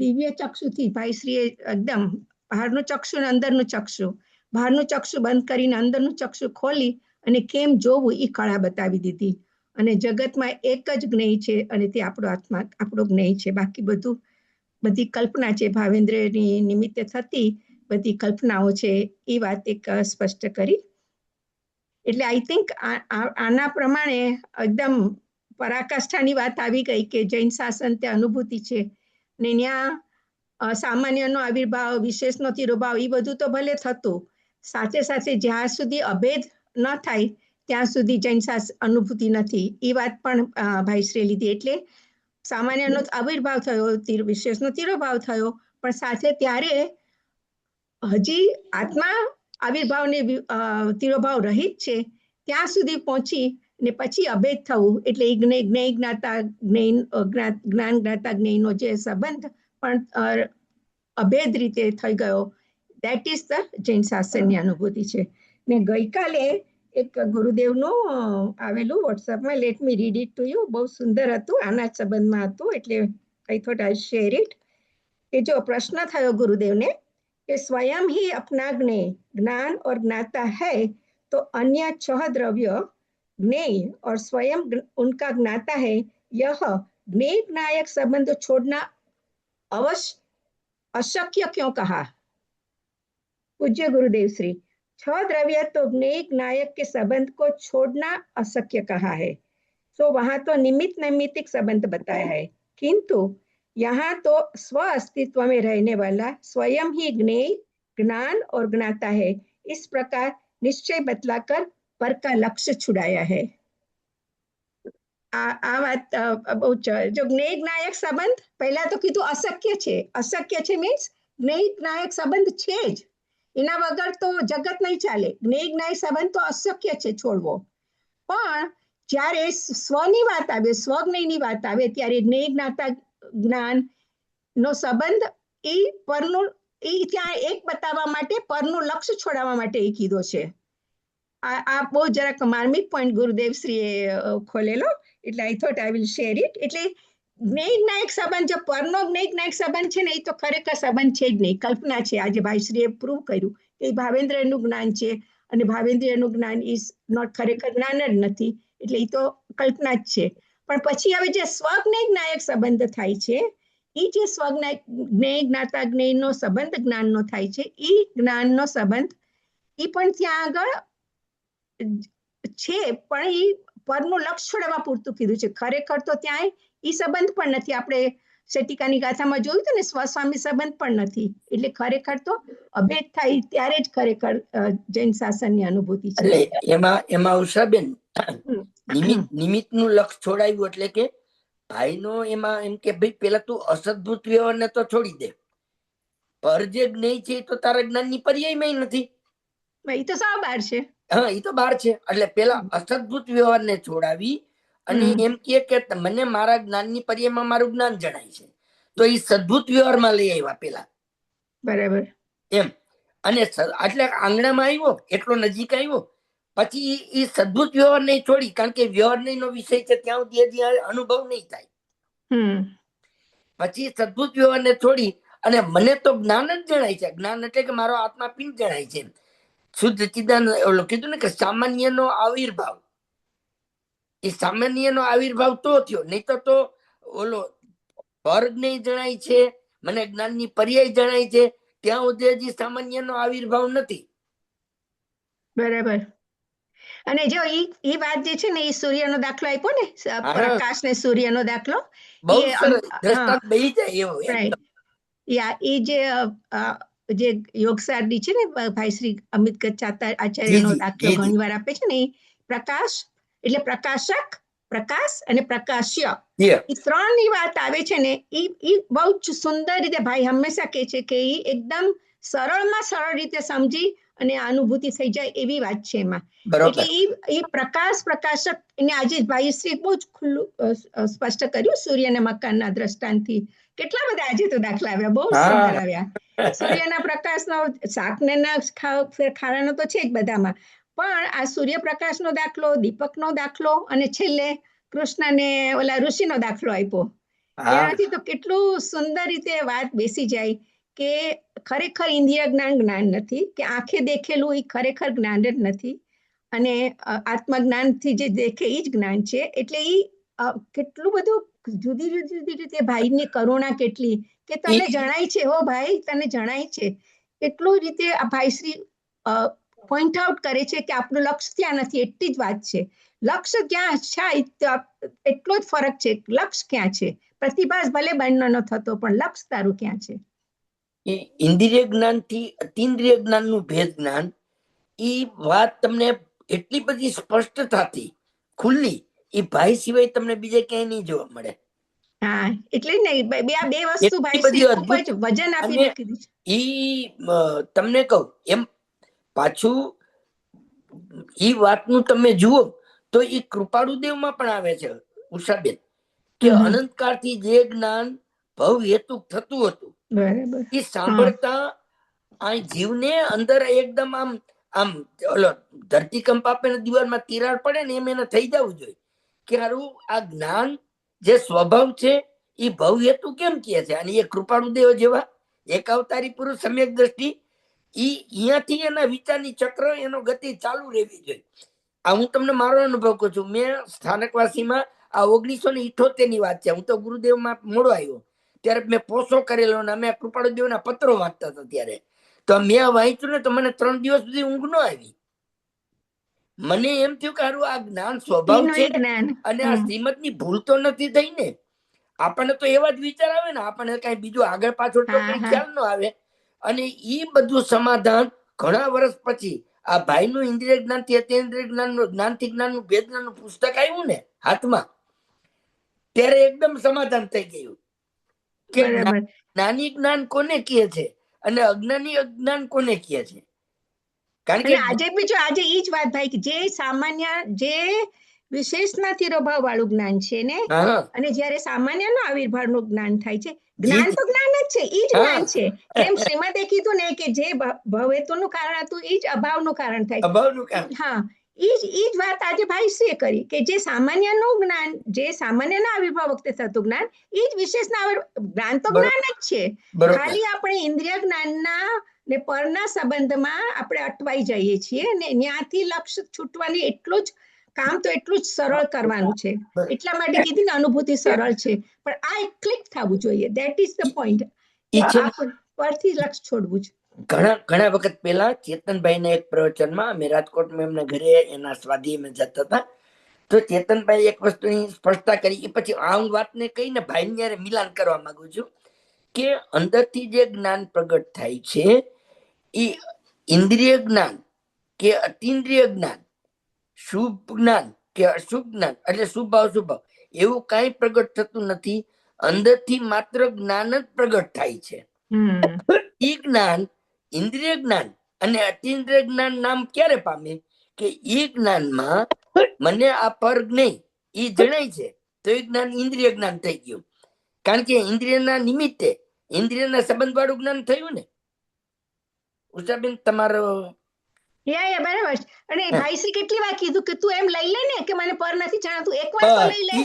દિવ્ય ચક્ષુથી ભાઈશ્રીએ એકદમ બહારનું ચક્ષુ ને અંદરનું ચક્ષુ, બહારનું ચક્ષુ બંધ કરીને અંદરનું ચક્ષુ ખોલી અને કેમ જોવું એ કળા બતાવી દીધી. અને જગતમાં એક જ જ્ઞેય છે અને તે આપણો આત્મા, આપણો જ્ઞેય છે. બાકી બધું બધી કલ્પના છે, ભાવેન્દ્રની નિમિત્તે થતી બધી કલ્પનાઓ છે. એ વાત એક સ્પષ્ટ કરી. એટલે આઈ થિંક આના પ્રમાણે એકદમ પરાકાષ્ઠાની વાત આવી ગઈ કે જૈન શાસન તે અનુભૂતિ છે. ને ત્યાં સામાન્યનો આવિર્ભાવ, વિશેષનો તિરોભાવ એ બધું તો ભલે થતું, સાથે સાથે જ્યાં સુધી અભેદ ન થાય ત્યાં સુધી જૈન શાસન અનુભૂતિ નથી. એ વાત પણ ભાઈશ્રીએ લીધી. એટલે સામાન્યનો આવિર્ભાવ થયો, વિશેષનો તિરોભાવ થયો, પણ સાથે ત્યારે હજી આત્મા આવિર્ભાવને તિરોભાવ રહિત છે ત્યાં સુધી પહોંચી ને પછી અભેદ થવું. એટલે જ્ઞેય જ્ઞાતા જ્ઞાન જ્ઞાતા જ્ઞેયનો જે સંબંધ પણ અભેદ રીતે થઈ ગયો. દેટ ઇઝ ધ જૈન શાસનની અનુભૂતિ છે. ને ગઈકાલે એક ગુરુદેવનું આવેલું વોટ્સઅપમાં, let me read it to you. બહુ સુંદર હતું, આના જ સંબંધમાં હતું, એટલે I thought I share it. કે જો પ્રશ્ન થયો ગુરુદેવને कि स्वयं ही अपना ज्ञेय ज्ञान और ज्ञाता है तो अन्य 6 द्रव्य ज्ञेय और स्वयं उनका ज्ञाता है, यह ज्ञेय ज्ञायक संबंध छोड़ना अशक्य क्यों कहा? पूज्य गुरुदेव श्री, 6 द्रव्य तो ज्ञेय ज्ञायक के संबंध को छोड़ना अशक्य कहा है. तो वहां तो निमित्त नैमित्तिक संबंध बताया है, किंतु यहाँ तो स्व अस्तित्व में रहने वाला स्वयं ही ज्ञेय ज्ञान और ज्ञाता है. इस प्रकार निश्चय बतलाकर पर का लक्ष्य छुड़ाया है. આ વાત બહુ જો જ્ઞેય જ્ઞાયક સંબંધ પહેલા તો કીધું અશક્ય છે. અશક્ય છે મીન્સ જ્ઞેય જ્ઞાયક સંબંધ છે જ, એના વગર તો જગત નહીં ચાલે. જ્ઞેય જ્ઞાયક સંબંધ તો અશક્ય છે છોડવો. પણ જ્યારે સ્વની વાત આવે, સ્વજ્ઞેયની વાત આવે ત્યારે જ્ઞેય જ્ઞાતા જ્ઞાન નો સંબંધ એ પરનું, એ ત્યાં એક બતાવવા માટે પરનું લક્ષ્ય છોડાવવા માટે એ કીધો છે. આ બહુ જરાક માર્મિક પોઈન્ટ ગુરુદેવ શ્રીએ ખોલેલો, એટલે I thought I will share it. એટલે જ્ઞેય જ્ઞાયક સંબંધ, જો પરનો જ્ઞેય જ્ઞાયક સંબંધ છે ને એ તો ખરેખર સંબંધ છે જ નહીં, કલ્પના છે. આજે ભાઈશ્રીએ પ્રૂવ કર્યું કે ભાવેન્દ્રનું જ્ઞાન છે અને ભાવેન્દ્રનું જ્ઞાન ઇઝ નોટ ખરેખર જ્ઞાન જ નથી, એટલે એ તો કલ્પના જ છે. પણ પછી હવે જે સ્વજ્ઞેય જ્ઞાયક સંબંધ થાય છે, એ જે જ્ઞેય જ્ઞાતા જ્ઞેયનો સંબંધ જ્ઞાનનો થાય છે, એ જ્ઞાનનો સંબંધ એ પણ ત્યાં આગળ છે, પણ એ પરનું લક્ષ્ય છોડવા પૂરતું કીધું છે. ખરેખર તો ત્યાં એ સંબંધ પણ નથી. આપણે શેટિકાની ગાથામાં જોયું હતું ને, સ્વસ્વામી સંબંધ પણ નથી. એટલે ખરેખર તો અભેદ થાય ત્યારે જ ખરેખર જૈન શાસનની અનુભૂતિ છે. એમાં ઉષાબેન નિમિત્તનું લક્ષ છોડાયું એટલે કે ભાઈનો એમાં એમ કે ભાઈ પેલા તું અસદભૂત વ્યવહારને તો છોડી દે, પર જે જ્ઞેય છે તો તારા જ્ઞાનની પર્યાયમાં નથી. એ તો સાવ બહાર છે. હા, એ તો બહાર છે. એટલે પેલા અસદભૂત વ્યવહારને છોડાવી અને એમ કે મને મારા જ્ઞાનની પર્યાયમાં મારું જ્ઞાન જણાય છે, તો એ સદભૂત વ્યવહારમાં લઈ આવ્યા પેલા. બરાબર. એમ અને એટલે આંગણામાં આવ્યો, એટલો નજીક આવ્યો, પછી એ સદભૂત વ્યવહાર નહીં છોડી, કારણ કે વ્યવહાર નહીં નો વિષય છે ત્યાં સુધી અનુભવ નહીં થાય. પછી સદભૂત વ્યવહાર ને છોડી અને મને તો જ્ઞાન જ જણાય છે. જ્ઞાન એટલે કે મારો આત્મા પિંડ જણાય છે. શુદ્ધ ચિદાન ઓલો કીધું ને કે સામાન્ય નો આવિર્ભાવ, એ સામાન્ય નો આવિર્ભાવ તો થયો, નહીં તો ઓલો વર્ગ નહીં જણાય છે, મને જ્ઞાનની પર્યાય જણાય છે, ત્યાં સુધી હજી સામાન્ય નો આવિર્ભાવ નથી. બરાબર. અને જો ઈ વાત જે છે ને, એ સૂર્યનો દાખલો આપ્યો ને, પ્રકાશ ને સૂર્યનો દાખલો, બહુ સરસ દ્રષ્ટાંત બેહી જાય એવો. એ જે યોગસારડી છે ને, ભાઈ શ્રી અમિત ગચ્છાતા આચાર્યનો દાખલો ઘણી વાર આપે છે ને, પ્રકાશ એટલે પ્રકાશક, પ્રકાશ અને પ્રકાશ્ય Yeah. એ ત્રણની વાત આવે છે ને એ બહુ જ સુંદર રીતે ભાઈ હંમેશા કહે છે કે એ એકદમ સરળમાં સરળ રીતે સમજી અને અનુભૂતિ થઈ જાય એવી વાત છે એમાં. બરોબર. એટલે એ પ્રકાશ પ્રકાશક એને આજે ભાઈશ્રી બહુ જ ખુલ્લું સ્પષ્ટ કર્યું સૂર્યના મકાનના દ્રષ્ટાંતથી. કેટલા બધા આજે તો દાખલા આવ્યા, બહુ હા. સુંદર આવ્યા. સૂર્યના પ્રકાશનો શાકને ના ખાવાનો તો છે જ બધામાં, પણ આ સૂર્યપ્રકાશનો દાખલો, દીપકનો દાખલો અને છેલ્લે કૃષ્ણને ઓલા ઋષિનો દાખલો આપ્યો. હા. એનાથી તો કેટલું સુંદર રીતે વાત બેસી જાય કે ખરેખર ઇન્દ્રિય જ્ઞાન નથી, કે આંખે દેખેલું એ ખરેખર જ્ઞાન જ નથી, અને આત્મજ્ઞાનથી જે દેખે એ જ જ્ઞાન છે. એટલે એ કેટલું બધું જુદી જુદી રીતે ભાઈની કરુણા કેટલી, કે તને જણાય છે હો ભાઈ, તને જણાય છે. એટલું રીતે આ ભાઈશ્રી પોઈન્ટ આઉટ કરે છે કે આપણું લક્ષ્ય ત્યાં નથી, એટલી જ વાત છે. લક્ષ્ય ક્યાં છે એટલો જ ફરક છે. લક્ષ્ય ક્યાં છે? પ્રતિભાસ ભલે બંનેનો થતો, પણ લક્ષ્ય તારું ક્યાં છે? એ ઇન્દ્રિય જ્ઞાન થી અતિન્દ્રિય જ્ઞાન નું ભેદ જ્ઞાન, એ વાત તમને એટલી બધી સ્પષ્ટતાથી ખુલ્લી, એ ભાઈ સિવાય તમને બીજે ક્યાંય નહીં જોવા મળે. હા, એટલે જ ને આ બે વસ્તુ એટલી ભાઈ બધી ખૂબ અદ્ભુત જ વજન આપીને કીધું છે. ઈ તમને કહું એમ પાછું ઈ વાતનું તમે જુઓ તો એ કૃપાળુદેવમાં પણ આવે છે ઉષાબેન, કે અનંતકાળથી જે જ્ઞાન ભવ હેતુક થતું હતું બરાબર. એ સાંભળતા આ જીવને અંદર એકદમ આમ આમ ઓલો ધરતીકંપ આપે ને દિવાલમાં તિરાડ પડે ને એમ એને થઈ જવું જોઈએ કે હારું આ જ્ઞાન જે સ્વભાવ છે એ ભવ હેતુ કેમ કહે છે. અને એ કૃપાળુદેવ જેવા એક અવતારી પુરુષ સમ્યક દ્રષ્ટિ, ઈ અહીંયાથી એના વિચારની ચક્ર એનો ગતિ ચાલુ રહેવી જોઈએ. આ હું તમને મારો અનુભવ કહું છું. મેં સ્થાનકવાસીમાં આ 1978 ની વાત છે, હું તો ગુરુદેવમાં મોડો આવ્યો ત્યારે મેં પોસો કરેલો અને અમે કૃપાળુદેવના પત્રો વાંચતા હતા ત્યારે. તો મેં વાંચ્યું ને તો મને 3 દિવસ સુધી ઊંઘ ન આવી. મને એમ થયું કે હારું આ જ્ઞાન સ્વભાવ છે અને આ શ્રીમદની ભૂલ તો નથી થઈ ને. આપણને તો એવા જ વિચાર આવે ને, આપણને કઈ બીજું આગળ પાછળ તો કઈ ખ્યાલ ન આવે. અને ઈ બધું સમાધાન ઘણા વર્ષ પછી આ ભાઈનું ઇન્દ્રિય જ્ઞાન થી અતિન્દ્રિય જ્ઞાનનું જ્ઞાનથી જ્ઞાનનું ભેદ જ્ઞાનનું પુસ્તક આવ્યું ને હાથમાં, ત્યારે એકદમ સમાધાન થઈ ગયું કે જ્ઞાની જ્ઞાન કોને કહે છે અને અજ્ઞાની અજ્ઞાન કોને કહે છે. કારણ કે આજે બીજું આજે ઈ જ વાત ભાઈ કે જે સામાન્ય જે વિશેષના તિરોભાવ વાળું જ્ઞાન છે ને, અને જ્યારે સામાન્ય નો આવિર્ભાવનું જ્ઞાન થાય છે, જ્ઞાન તો જ્ઞાન જ છે, ઈ જ જ્ઞાન છે. જેમ શ્રીમદે કીધું ને કે જે ભવહેતુનું કારણ હતું ઈ જ અભાવનું કારણ થાય. અભાવનું કારણ. હા, ઈ જ વાત આજે ભાઈશ્રીએ કરી કે જે સામાન્યનું જ્ઞાન, જે સામાન્યના આવિર્ભાવ વખતે થતું જ્ઞાન, ઈ જ વિશેષના જ્ઞાન તો જ્ઞાન જ છે. ખાલી આપણે ઇન્દ્રિય જ્ઞાનના ને પરના સંબંધમાં આપણે અટવાઈ જઈએ છીએ અને ત્યાંથી લક્ષ્ય છૂટવાની એટલું જ કામ તો એટલું જ સરળ કરવાનું છે. એટલા માટે કીધી ને અનુભૂતિ સરળ છે, પણ આ એક ક્લિક થવું જોઈએ. That is the point. પરથી લક્ષ્ય છોડવું છે. ઘણા વખત પહેલા ચેતનભાઈ એક પ્રવચનમાં અમે રાજકોટમાં એમના ઘરે એના સ્વાધ્યાય માં જતા હતા, તો ચેતનભાઈ એક વસ્તુની સ્પષ્ટતા કરી. એ પછી આ વાતને કહીને ભાઈ ને મિલાન કરવા માંગુ છું કે અંદરથી જે જ્ઞાન પ્રગટ થાય છે એ ઇન્દ્રિય જ્ઞાન કે અતિન્દ્રિય જ્ઞાન, શુભ જ્ઞાન કે અશુભ જ્ઞાન, એટલે શુભ અશુભ એવું કઈ પ્રગટ થતું નથી. અંદરથી માત્ર જ્ઞાન જ પ્રગટ થાય છે. એ જ્ઞાન ઇન્દ્રિય જ્ઞાન અને અતિન્દ્રિય જ્ઞાન નામ ક્યારે પામે કે એ જ્ઞાનમાં મને આ પર નહીં એ જણાય છે તો એ જ્ઞાન ઇન્દ્રિય જ્ઞાન થઈ ગયું. કારણ કે ઇન્દ્રિયના નિમિત્તે ઇન્દ્રિયના સંબંધ વાળું જ્ઞાન થયું ને. ઉષાબેન તમારો બરાબર. અને ભાઈશ્રી કેટલી વાર કીધું કે તું એમ લઈ લે ને કે મને પર નથી જાણતું, એક વાર તો લઈ લે,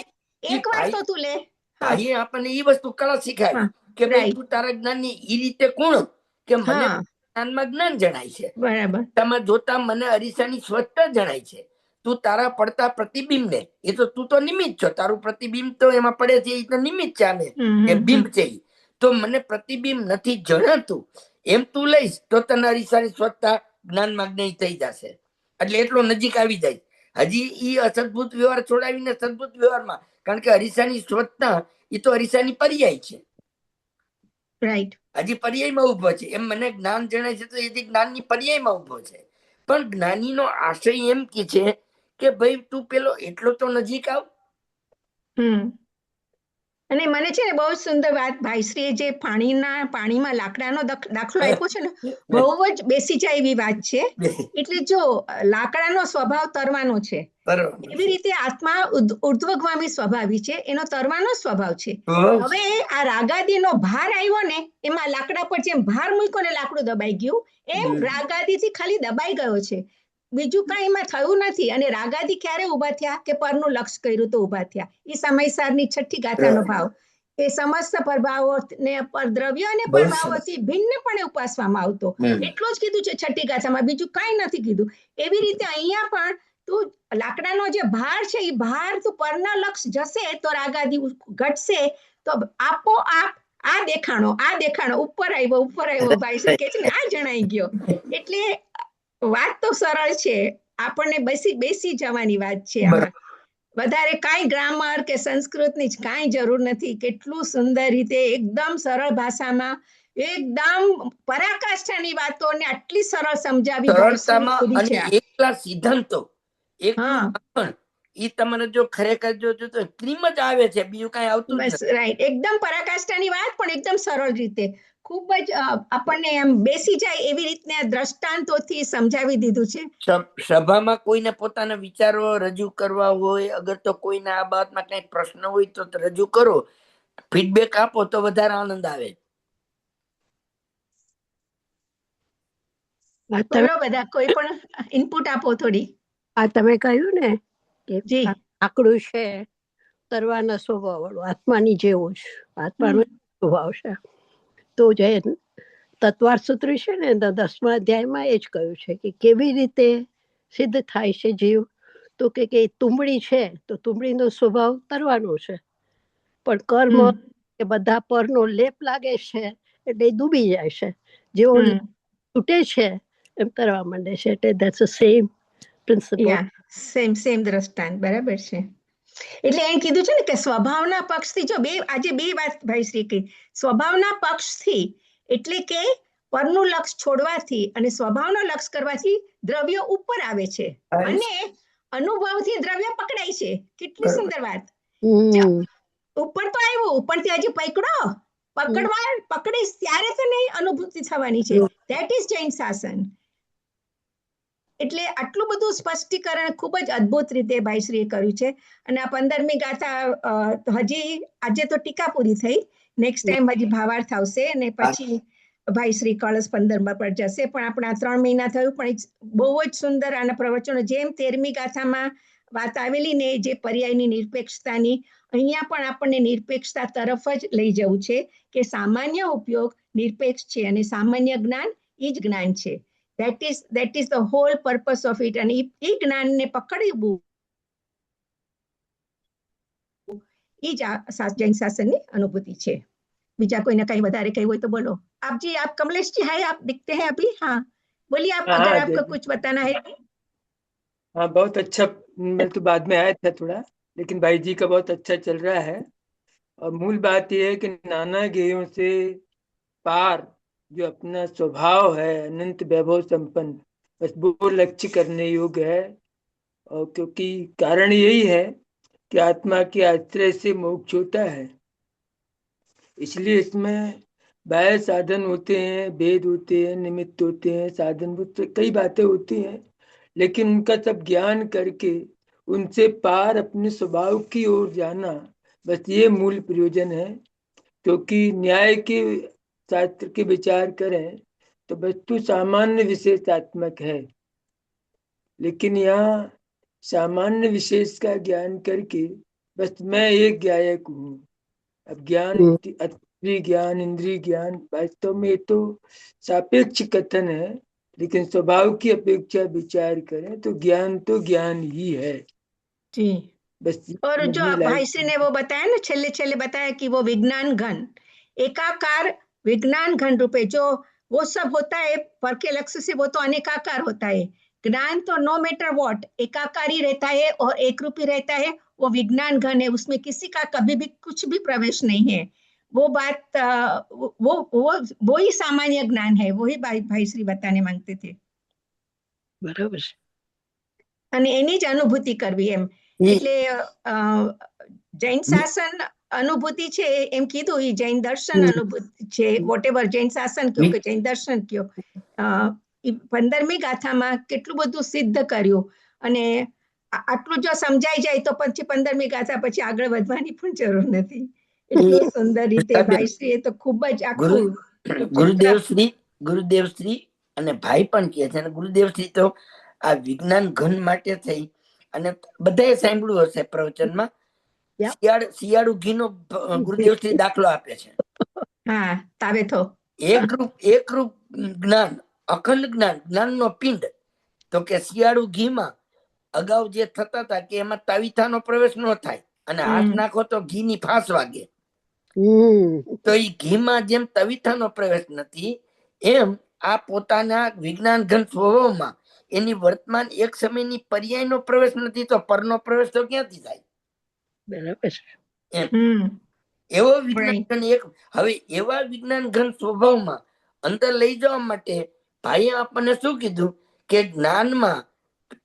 એક વાર તો તું લે. ભાઈએ આપણને એ વસ્તુ કળા શીખાડી કે ભાઈ તું તારા જ્ઞાનની એ રીતે કોણ કે મને જ્ઞાનમાં જ્ઞાન જણાય છે. બરાબર. તમે જોતા મને અરીસાની સ્વચ્છતા જણાય છે. તું તારા પડતા પ્રતિબિંબ ને, એ તો તું તો નિમિત્ત છો, તારું પ્રતિબિંબ તો એમાં પડે છે એ તો નિમિત્ત છે, આને એ બિંબ છે. તો મને પ્રતિબિંબ નથી જણાતું એમ તું લઈશ તો તને અરીસાની સ્વચ્છતા જ્ઞાનમાં જ્ઞાન થઈ જશે. એટલે એટલો નજીક આવી જાય. હજી ઈ અસદભૂત વ્યવહાર છોડાવીને સદભૂત વ્યવહારમાં, કારણ કે અરીસાની સ્વચ્છતા એ તો અરીસાની પર્યાય છે. રાઈટ. હજી પર્યાયમાં ઉભો છે. એમ મને જ્ઞાન જણાય છે તો એ જ્ઞાનની પર્યાયમાં ઉભો છે. પણ જ્ઞાનીનો આશય એમ કે છે કે ભાઈ તું પેલો એટલો તો નજીક આવ હમ અને મને છે ને બહુ જ સુંદર વાત ભાઈશ્રીએ જે પાણીમાં લાકડાનો દાખલો આપ્યો છે ને બહુ જ બેસી જાય એવી વાત છે. એટલે જો લાકડાનો સ્વભાવ તરવાનો છે, બરોબર એવી રીતે આત્મા ઉર્ધ્વગામી સ્વભાવી છે, એનો તરવાનો સ્વભાવ છે. હવે આ રાગાદીનો ભાર આવ્યો ને, એમાં લાકડા પર જેમ ભાર મૂક્યો ને લાકડું દબાઈ ગયું, એમ રાગાદીથી ખાલી દબાઈ ગયો છે, બીજું કઈ એમાં થયું નથી. અને રાગાદી ક્યારે ઉભા થયા કે પરનું લક્ષ કર્યું તો ઉભા થયા. એ સમયસારની છઠ્ઠી ગાથાનો ભાવ, એ સમસ્ત પ્રભાવો ને દ્રવ્ય અને પ્રભાવોથી ભિન્નપણે ઉપાસવામાં આવતો, એટલું જ કીધું છે છઠ્ઠી ગાથામાં, બીજું કઈ નથી કીધું. એવી રીતે અહીંયા પણ તું લાકડાનો જે ભાર છે, એ ભાર તું પરના લક્ષ જશે તો રાગાદી ઘટશે, તો આપોઆપ આ દેખાણો ઉપર આવ્યો ભાઈ કે છે ને, આ જણાઈ ગયો. એટલે વાત તો સરળ છે, આપણને બેસી જવાની વાત છે. આમાં વધારે કાંઈ ગ્રામર કે સંસ્કૃતની કાંઈ જરૂર નથી. કેટલું સુંદર રીતે એકદમ સરળ ભાષામાં એકદમ પરાકાષ્ઠાની વાતોને આટલી સરળ સમજાવી સરળતામાં અને એકલા સિદ્ધાંતો ઈ તમારે જો ખરેખર જો તો ક્રીમ જ આવે છે, બીજું કઈ આવતું બસ રાઈટ, એકદમ પરાકાષ્ઠાની વાત પણ એકદમ સરળ રીતે, ખૂબ જ આપણને એમ બેસી જાય એવી રીતના દ્રષ્ટાંતોથી સમજાવી દીધું છે. સભામાં કોઈને પોતાના વિચારો રજૂ કરવા હોય, અગર તો કોઈને આ બાબતમાં કઈ પ્રશ્ન હોય તો રજૂ કરો, ફીડબેક આપો તો વધારે આનંદ આવે. બોલો બધા, કોઈ પણ ઇનપુટ આપો થોડી. આ તમે કહ્યું ને કે જી આકડું છે તરવાના સ્વભાવ વાળું, આત્માની જેવું જ આત્માનો સ્વભાવ છે. તો જે તત્વાર સૂત્ર છે ને 10મા અધ્યાયમાં એ જ કહ્યું છે કે કેવી રીતે સિદ્ધ થાય છે જીવ. તો કે તુંબડી છે તો તુંબડીનો સ્વભાવ તરવાનો છે, પણ કર્મ કે બધા પરનો લેપ લાગે છે એટલે ડૂબી જાય છે, જેવો તૂટે છે એમ તરવા માંડે છે. એટલે that's the same principle. Same દ્રષ્ટાંત, બરાબર છે. એટલે એમ કીધું છે ને કે સ્વભાવના પક્ષથી, જો આજે બે વાત ભાઈશ્રી કહી, સ્વભાવના પક્ષથી એટલે કે પરનું લક્ષ છોડવાથી અને સ્વભાવનો લક્ષ કરવાથી દ્રવ્ય ઉપર આવે છે, અને અનુભવથી દ્રવ્ય પકડાય છે. કેટલી સુંદર વાત. ઉપર તો આવ્યું, ઉપરથી હજી પકડીશ ત્યારે તો નહીં અનુભૂતિ થવાની છે. ધેટ ઇઝ જૈન શાસન. એટલે આટલું બધું સ્પષ્ટીકરણ ખૂબ જ અદ્ભુત રીતે ભાઈશ્રીએ કર્યું છે. અને આ 15મી ગાથા હજી આજે તો ટીકા પૂરી થઈ, નેક્સ્ટ ટાઈમ હજી ભાવાર્થ આવશે, અને પછી ભાઈશ્રી કળશ 15 પર જશે. પણ આપણા 3 મહિના થયું, પણ બહુ જ સુંદર આના પ્રવચનો, જેમ 13મી ગાથામાં વાત આવેલી ને જે પર્યાયની નિરપેક્ષતાની, અહીંયા પણ આપણને નિરપેક્ષતા તરફ જ લઈ જવું છે કે સામાન્ય ઉપયોગ નિરપેક્ષ છે, અને સામાન્ય જ્ઞાન એ જ જ્ઞાન છે. That is the whole purpose of it. અને એ જ્ઞાનને પકડવું એ જ જૈન શાસનની અનુભૂતિ છે. બીજા કોઈને કઈ વધારે કઈ હોય તો બોલો. आप कमलेश जी है, आप दिखते हैं अभी? हाँ बोलिए आप, अगर आपको कुछ बताना है. हाँ बहुत अच्छा, मैं तो बाद में आया था थोड़ा, लेकिन भाई जी का बहुत अच्छा चल रहा है. और मूल बात यह है कि नाना गेयों से पार जो अपना स्वभाव है अनंत वैभव संपन्न, बस वो लक्ष्य करने योग्य है. और क्योंकि कारण यही है कि आत्मा के आश्रय से मोक्ष होता है, इसलिए इसमें बाह्य साधन होते हैं, भेद होते हैं, निमित्त होते हैं, साधन कई बातें होती हैं, लेकिन उनका सब ज्ञान करके उनसे पार अपने स्वभाव की ओर जाना, बस ये मूल प्रयोजन है. क्योंकि न्याय के शास्त्र के विचार करें तो वस्तु सामान्य विशेषात्मक है, लेकिन यहाँ सामान्य विशेष का ज्ञान करके बस मैं एक ज्ञायक हूँ. अब ज्ञान इंद्रिय ज्ञान वास्तव में तो सापेक्ष कथन है, लेकिन स्वभाव की अपेक्षा विचार करें तो ज्ञान ही है जी. बस. और जो भाई श्री ने वो बताया ना, छेले बताया कि वो विज्ञान घन, एकाकार विज्ञान घन रूपे जो वो सब होता है पर के लक्ष्य से, वो तो अनेकाकार होता है. ज्ञान तो नो मैटर व्हाट एकाकारी रहता है और एक रूपी रहता है. वो विज्ञान घन है, उसमें किसी का कभी भी कुछ भी प्रवेश नहीं है. वो बात वो ही सामान्य ज्ञान है, वही भाई श्री बताने मांगते थे. બરાબર. અને એની જ અનુભૂતિ કરવી એમ. એટલે જૈન શાસન અનુભૂતિ છે એમ કીધું, એ જૈન દર્શન અનુભૂતિ છે, વોટેવર જૈન શાસન કયો કે જૈન દર્શન કયો. 15મી ગાથામાં કેટલું બધું સિદ્ધ કર્યું, અને આટલું જો સમજાઈ જાય તો પછી 15મી ગાથા પછી આગળ વધવાની પણ જરૂર નથી. એટલું સુંદર રીતે ભાઈશ્રીએ તો ખૂબ જ આખું ગુરુદેવશ્રી અને ભાઈ પણ કહે છે, અને ગુરુદેવશ્રી તો આ વિજ્ઞાન ઘન માટે થઈ, અને બધાએ સાંભળ્યું હશે પ્રવચનમાં, શિયાળુ ઘીનો ગુરુદેવશ્રી દાખલો આપે છે. હા, તાવેથો એકરૂપ જ્ઞાન, અખંડ જ્ઞાનનો પિંડ. તો કે શિયાળુ ઘીમાં અગાઉ જે થતા હતા કે એમાં તાવીથાનો પ્રવેશ ન થાય, અને હાથ નાખો તો ઘીની ફાંસ વાગે. તો એ ઘીમાં જેમ તવીથાનો પ્રવેશ નથી, એમ આ પોતાના વિજ્ઞાન ઘન સ્વભાવમાં એની વર્તમાન એક સમયની પર્યાયનો પ્રવેશ નથી, તો પરનો પ્રવેશ તો ક્યાંથી થાય? બરાબર. એવો વિજ્ઞાન ઘન એક. હવે એવા વિજ્ઞાન ઘન સ્વભાવમાં અંદર લઈ જવા માટે ભાઈએ આપણને શું કીધું કે જ્ઞાનમાં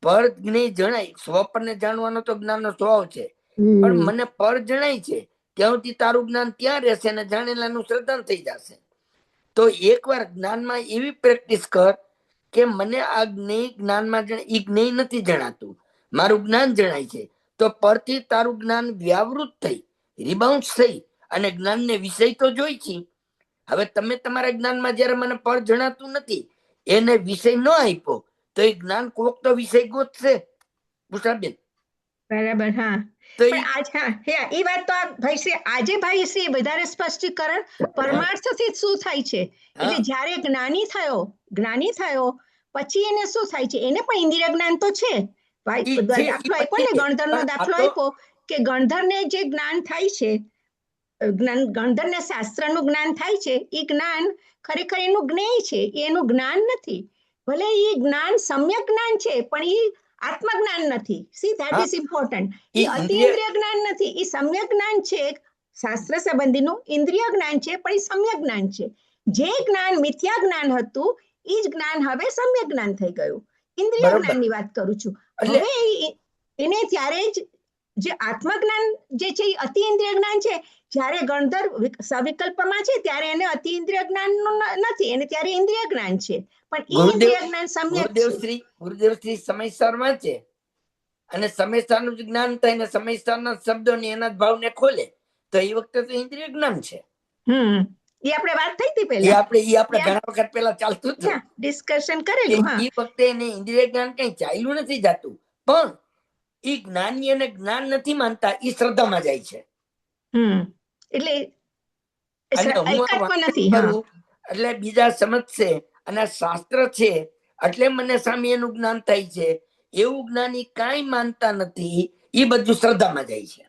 પર જ્ઞેય જણાય. સ્વપરને જાણવાનો તો જ્ઞાનનો સ્વભાવ છે, પણ મને પર જણાય છે ત્યાં સુધી તારું જ્ઞાન ત્યાં રહેશે અને જાણેલાનું શ્રદ્ધા થઈ જશે. તો એકવાર જ્ઞાનમાં એવી પ્રેક્ટિસ કર કે મને આ જ્ઞાનમાં એ જ્ઞેય નથી જણાતું, મારું જ્ઞાન જણાય છે. તો પરથી તારું જ્ઞાન વ્યાવૃત થઈ, રિબાઉન્સ થઈ, અને જ્ઞાનને વિષય તો જોઈ છે. હવે તમે તમારા જ્ઞાનમાં જયારે મને પર જણાતું નથી એને વિષય ન આપ્યો, તો એ જ્ઞાન કોક તો વિષય ગોતશે. ભૂષાબેન બરાબર. હા, પણ એ વાત તો ભાઈશ્રી આજે ભાઈશ્રી વધારે સ્પષ્ટીકરણ પરમાર્થથી શું થાય છે. એટલે જયારે જ્ઞાની થયો પછી એને શું થાય છે, એને પણ ઇન્દ્રિય જ્ઞાન તો છે. દાખલો આપ્યો ને, ગણધરનો દાખલો આપ્યો કે ગણધરને જે જ્ઞાન થાય છે, ગણધરને શાસ્ત્રનું જ્ઞાન થાય છે, એ જ્ઞાન ખરેખર એનું જ્ઞેય છે, એનું જ્ઞાન નથી. ભલે એ જ્ઞાન સમ્યક જ્ઞાન છે, પણ એ આત્મજ્ઞાન નથી. See that is important. એ અતિઇન્દ્રિય જ્ઞાન નથી, એ સમ્યક જ્ઞાન છે. શાસ્ત્ર સંબંધીનું ઇન્દ્રિય જ્ઞાન છે, પણ એ સમ્યક જ્ઞાન છે. જે જ્ઞાન મિથ્યા જ્ઞાન હતું એ જ જ્ઞાન હવે સમ્યક જ્ઞાન થઈ ગયું. ઇન્દ્રિય જ્ઞાનની વાત કરું છું. હવે એને ત્યારે જ જે આત્મજ્ઞાન જે છે એ અતિ ઇન્દ્રિય જ્ઞાન છે. જ્યારે ગણધર સવિકલ્પમાં છે ત્યારે એને અતિ ઇન્દ્રિય જ્ઞાન નથી, એને ત્યારે ઇન્દ્રિય જ્ઞાન છે, પણ એ ઇન્દ્રિય જ્ઞાન સમ્યક છે. ગુરુદેવશ્રી સમયસર વાંચે અને સમયસરનું જ્ઞાન થાય ને સમયસરના શબ્દોને એના જ ભાવને ખોલે, તો એ વખતે તો ઇન્દ્રિય જ્ઞાન છે. એ આપણે વાત થઈ હતી પહેલા, આપણે ઘણા વખત પહેલા ચાલતું હતું, ડિસ્કશન કરેલું. એ વખતે એને ઇન્દ્રિય જ્ઞાન કઈ ચાલ્યું નથી જાતું, પણ એ જ્ઞાની અને જ્ઞાન નથી માનતા, એ શ્રદ્ધામાં જાય છે. એટલે એટલે બીજા સમજશે અને શાસ્ત્ર છે એટલે મને સામે એનું જ્ઞાન થાય છે, એવું જ્ઞાની કાંઈ માનતા નથી, એ બધું શ્રદ્ધામાં જાય છે.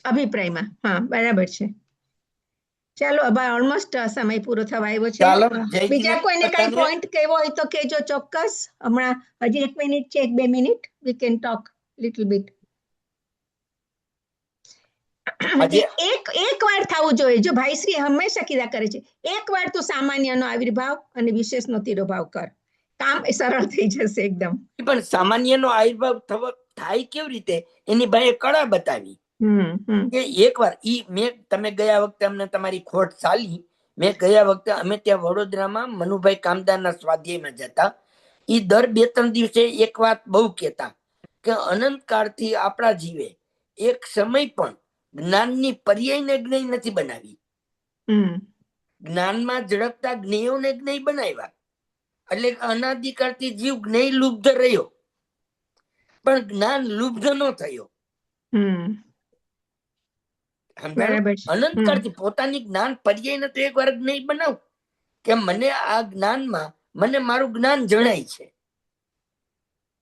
અભિપ્રાયમાં. હા, બરાબર છે. ચાલો, હવે ઓલમોસ્ટ સમય પૂરો થવા આવ્યો છે. બીજા કોઈને કઈ પોઈન્ટ કહેવો હોય તો કહેજો ચોક્કસ. હમણાં હજી 1 મિનિટ છે, 1-2 minute we can talk little bit. એક વાર થવું જોઈએ. જો ભાઈશ્રી હંમેશા કીધા કરે છે, એક વાર તો સામાન્યનો આવિર્ભાવ અને વિશેષનો તિરોભાવ કર, કામ સરળ થઈ જશે એકદમ. પણ સામાન્યનો આવિર્ભાવ થાય કેવી રીતે એની ભાઈએ કળા બતાવી કે એકવાર તમે ગયા વખતે અમને તમારી ખોટ ચાલી. મેં ગયા વખતે અમે ત્યાં વડોદરામાં મનુભાઈ કામદારના સ્વાધ્યાયમાં જતા. એ દર 2-3 દિવસે એક વાત બહુ કહેતા કે અનંત કાળથી આપણા જીવે એક સમય પણ જ્ઞાનની પર્યાયને જ્ઞેય નથી બનાવી. જ્ઞાનમાં ઝડપતા જ્ઞેયોને જ્ઞેય બનાવ્યા. એટલે અનાદિકાળથી જીવ જ્ઞેય લુબ્ધ રહ્યો, પણ જ્ઞાન લુબ્ધ ન થયો. અનંતકાળથી પોતાની જ્ઞાન પર્યાયને તો એક વાર જ્ઞેય બનાવ કે મને આ જ્ઞાનમાં મને મારું જ્ઞાન જણાય છે.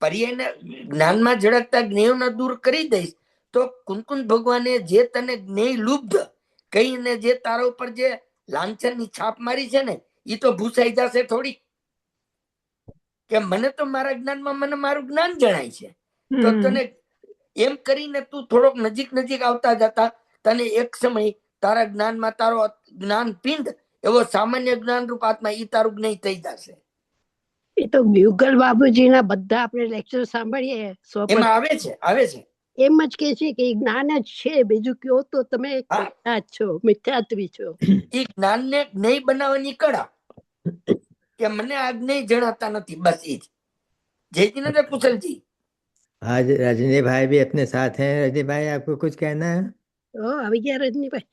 પર્યાયને જ્ઞાનમાં ઝડપતા જ્ઞેયોને દૂર કરી દઈશ તો કુંકુંદ ભગવાને જે તને જ્ઞેય લુબ્ધ કહીને જે તારા ઉપર જે લાંછનની છાપ મારી છે ને, એ તો ભૂસાઈ જશે થોડી. કે મને તો મારા જ્ઞાનમાં મને મારું જ્ઞાન જણાય છે. તો તને એમ કરીને તું થોડોક નજીક આવતા જતા તને એક સમય તારા જ્ઞાનમાં તારો જ્ઞાન પિંડ એવો સામાન્ય જ્ઞાન રૂપ આત્મા ઈ તારું જ્ઞેય થઈ જશે. એ તો યુગલ બાબુજીના બધા આપણે લેક્ચર સાંભળીએ, એમાં આવે છે. એમ જ કે છે કે જ્ઞાન જ છે, બીજું કયો તો તમે હા. ખોટા જ છો, મિથ્યાત્વી છો. એ જ્ઞાનને જ્ઞેય બનાવવાની કળા કે મને આ જ્ઞેય જણાતા નથી, બસ એ જ. જયજી ને કુશલજી, आज रजनी भाई भी अपने साथ हैं। रजनी भाई, आपको कुछ कहना है? આવી ગયા રજનીભાઈ?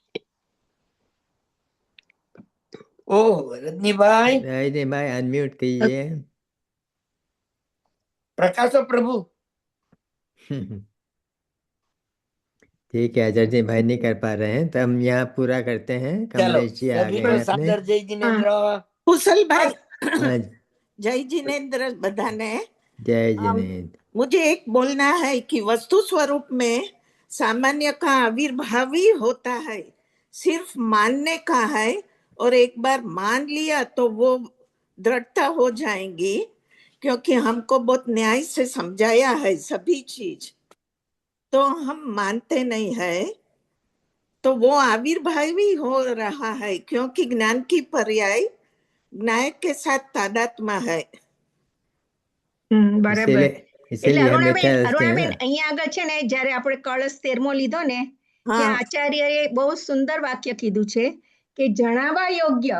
ઓહ રજનીભાઈ, रजनी भाई अनम्यूट कीजिए। પ્રકાશો પ્રભુ. ठीक है, रजनी भाई नहीं कर पा रहे हैं तो हम यहाँ पूरा करते हैं। ચાલો कमलेश जी आ गए हैं अपने। સાદર જય જીનેન્દ્ર. कुशलभाई, हाँ, जय जिनेन्द्र बधाने। जय जिनेन्द्र। मुझे एक बोलना है कि वस्तु स्वरूप में सामान्य का आविर्भाव ही होता है, सिर्फ मानने का है, और एक बार मान लिया तो वो दृढ़ता हो जाएंगी, क्योंकि हमको बहुत न्याय से समझाया है सभी चीज, तो हम मानते नहीं है, तो वो आविर्भाव ही हो रहा है, क्योंकि ज्ञान की पर्याय ज्ञान के साथ तादात्म्य है। બરાબર. इसीलिए એટલે इसीलिए हम અરુણાબેન मिथ्या रखते हैं અરુણાબેન ना। અહીંયા આગળ છે ને, જ્યારે આપણે કળશ 13મો લીધો ને, ત્યાં हाँ, આચાર્યએ બહુ સુંદર વાક્ય કીધું છે કે જણાવવા યોગ્ય,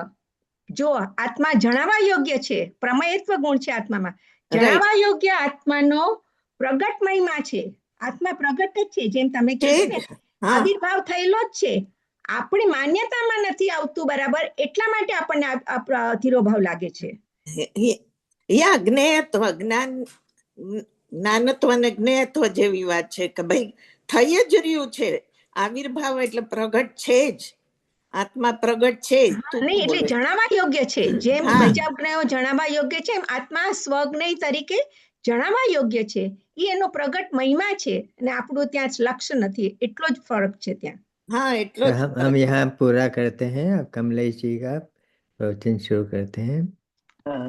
જો આત્મા જણાવવા યોગ્ય છે, પ્રમેયત્વ ગુણ છે આત્મામાં, જણાવવા યોગ્ય આત્માનો પ્રગટ મહિમા છે. આત્મા પ્રગટ જ છે, જેમ તમે કીધું ને, हाँ, આવિર્ભાવ થયેલો જ છે. આપણી માન્યતામાં નથી આવતું બરાબર, એટલા માટે આપણને આ તિરોભાવ લાગે છે. या જ્ઞેયત્વ, જ્ઞાનત્વ ને જ્ઞેયત્વ જેવી વાત છે કે ભાઈ થઈ જ રહ્યું છે, આવિર્ભાવ એટલે પ્રગટ છે જ, આત્મા પ્રગટ છે જ. તું નહીં, એટલે બોલે. જણાવવા યોગ્ય છે. જેમ હા. બીજા જ્ઞેયો જણાવવા યોગ્ય છે, એમ આત્મા સ્વજ્ઞેય તરીકે જણાવવા યોગ્ય છે. એ એનો પ્રગટ મહિમા છે, અને આપણું ત્યાં લક્ષ્ય નથી, એટલો જ ફરક છે ત્યાં. हाँ, એટલો तो જ हम यहाँ पूरा करते हैं। अब कमलेश जी का प्रवचन शुरू करते हैं। हाँ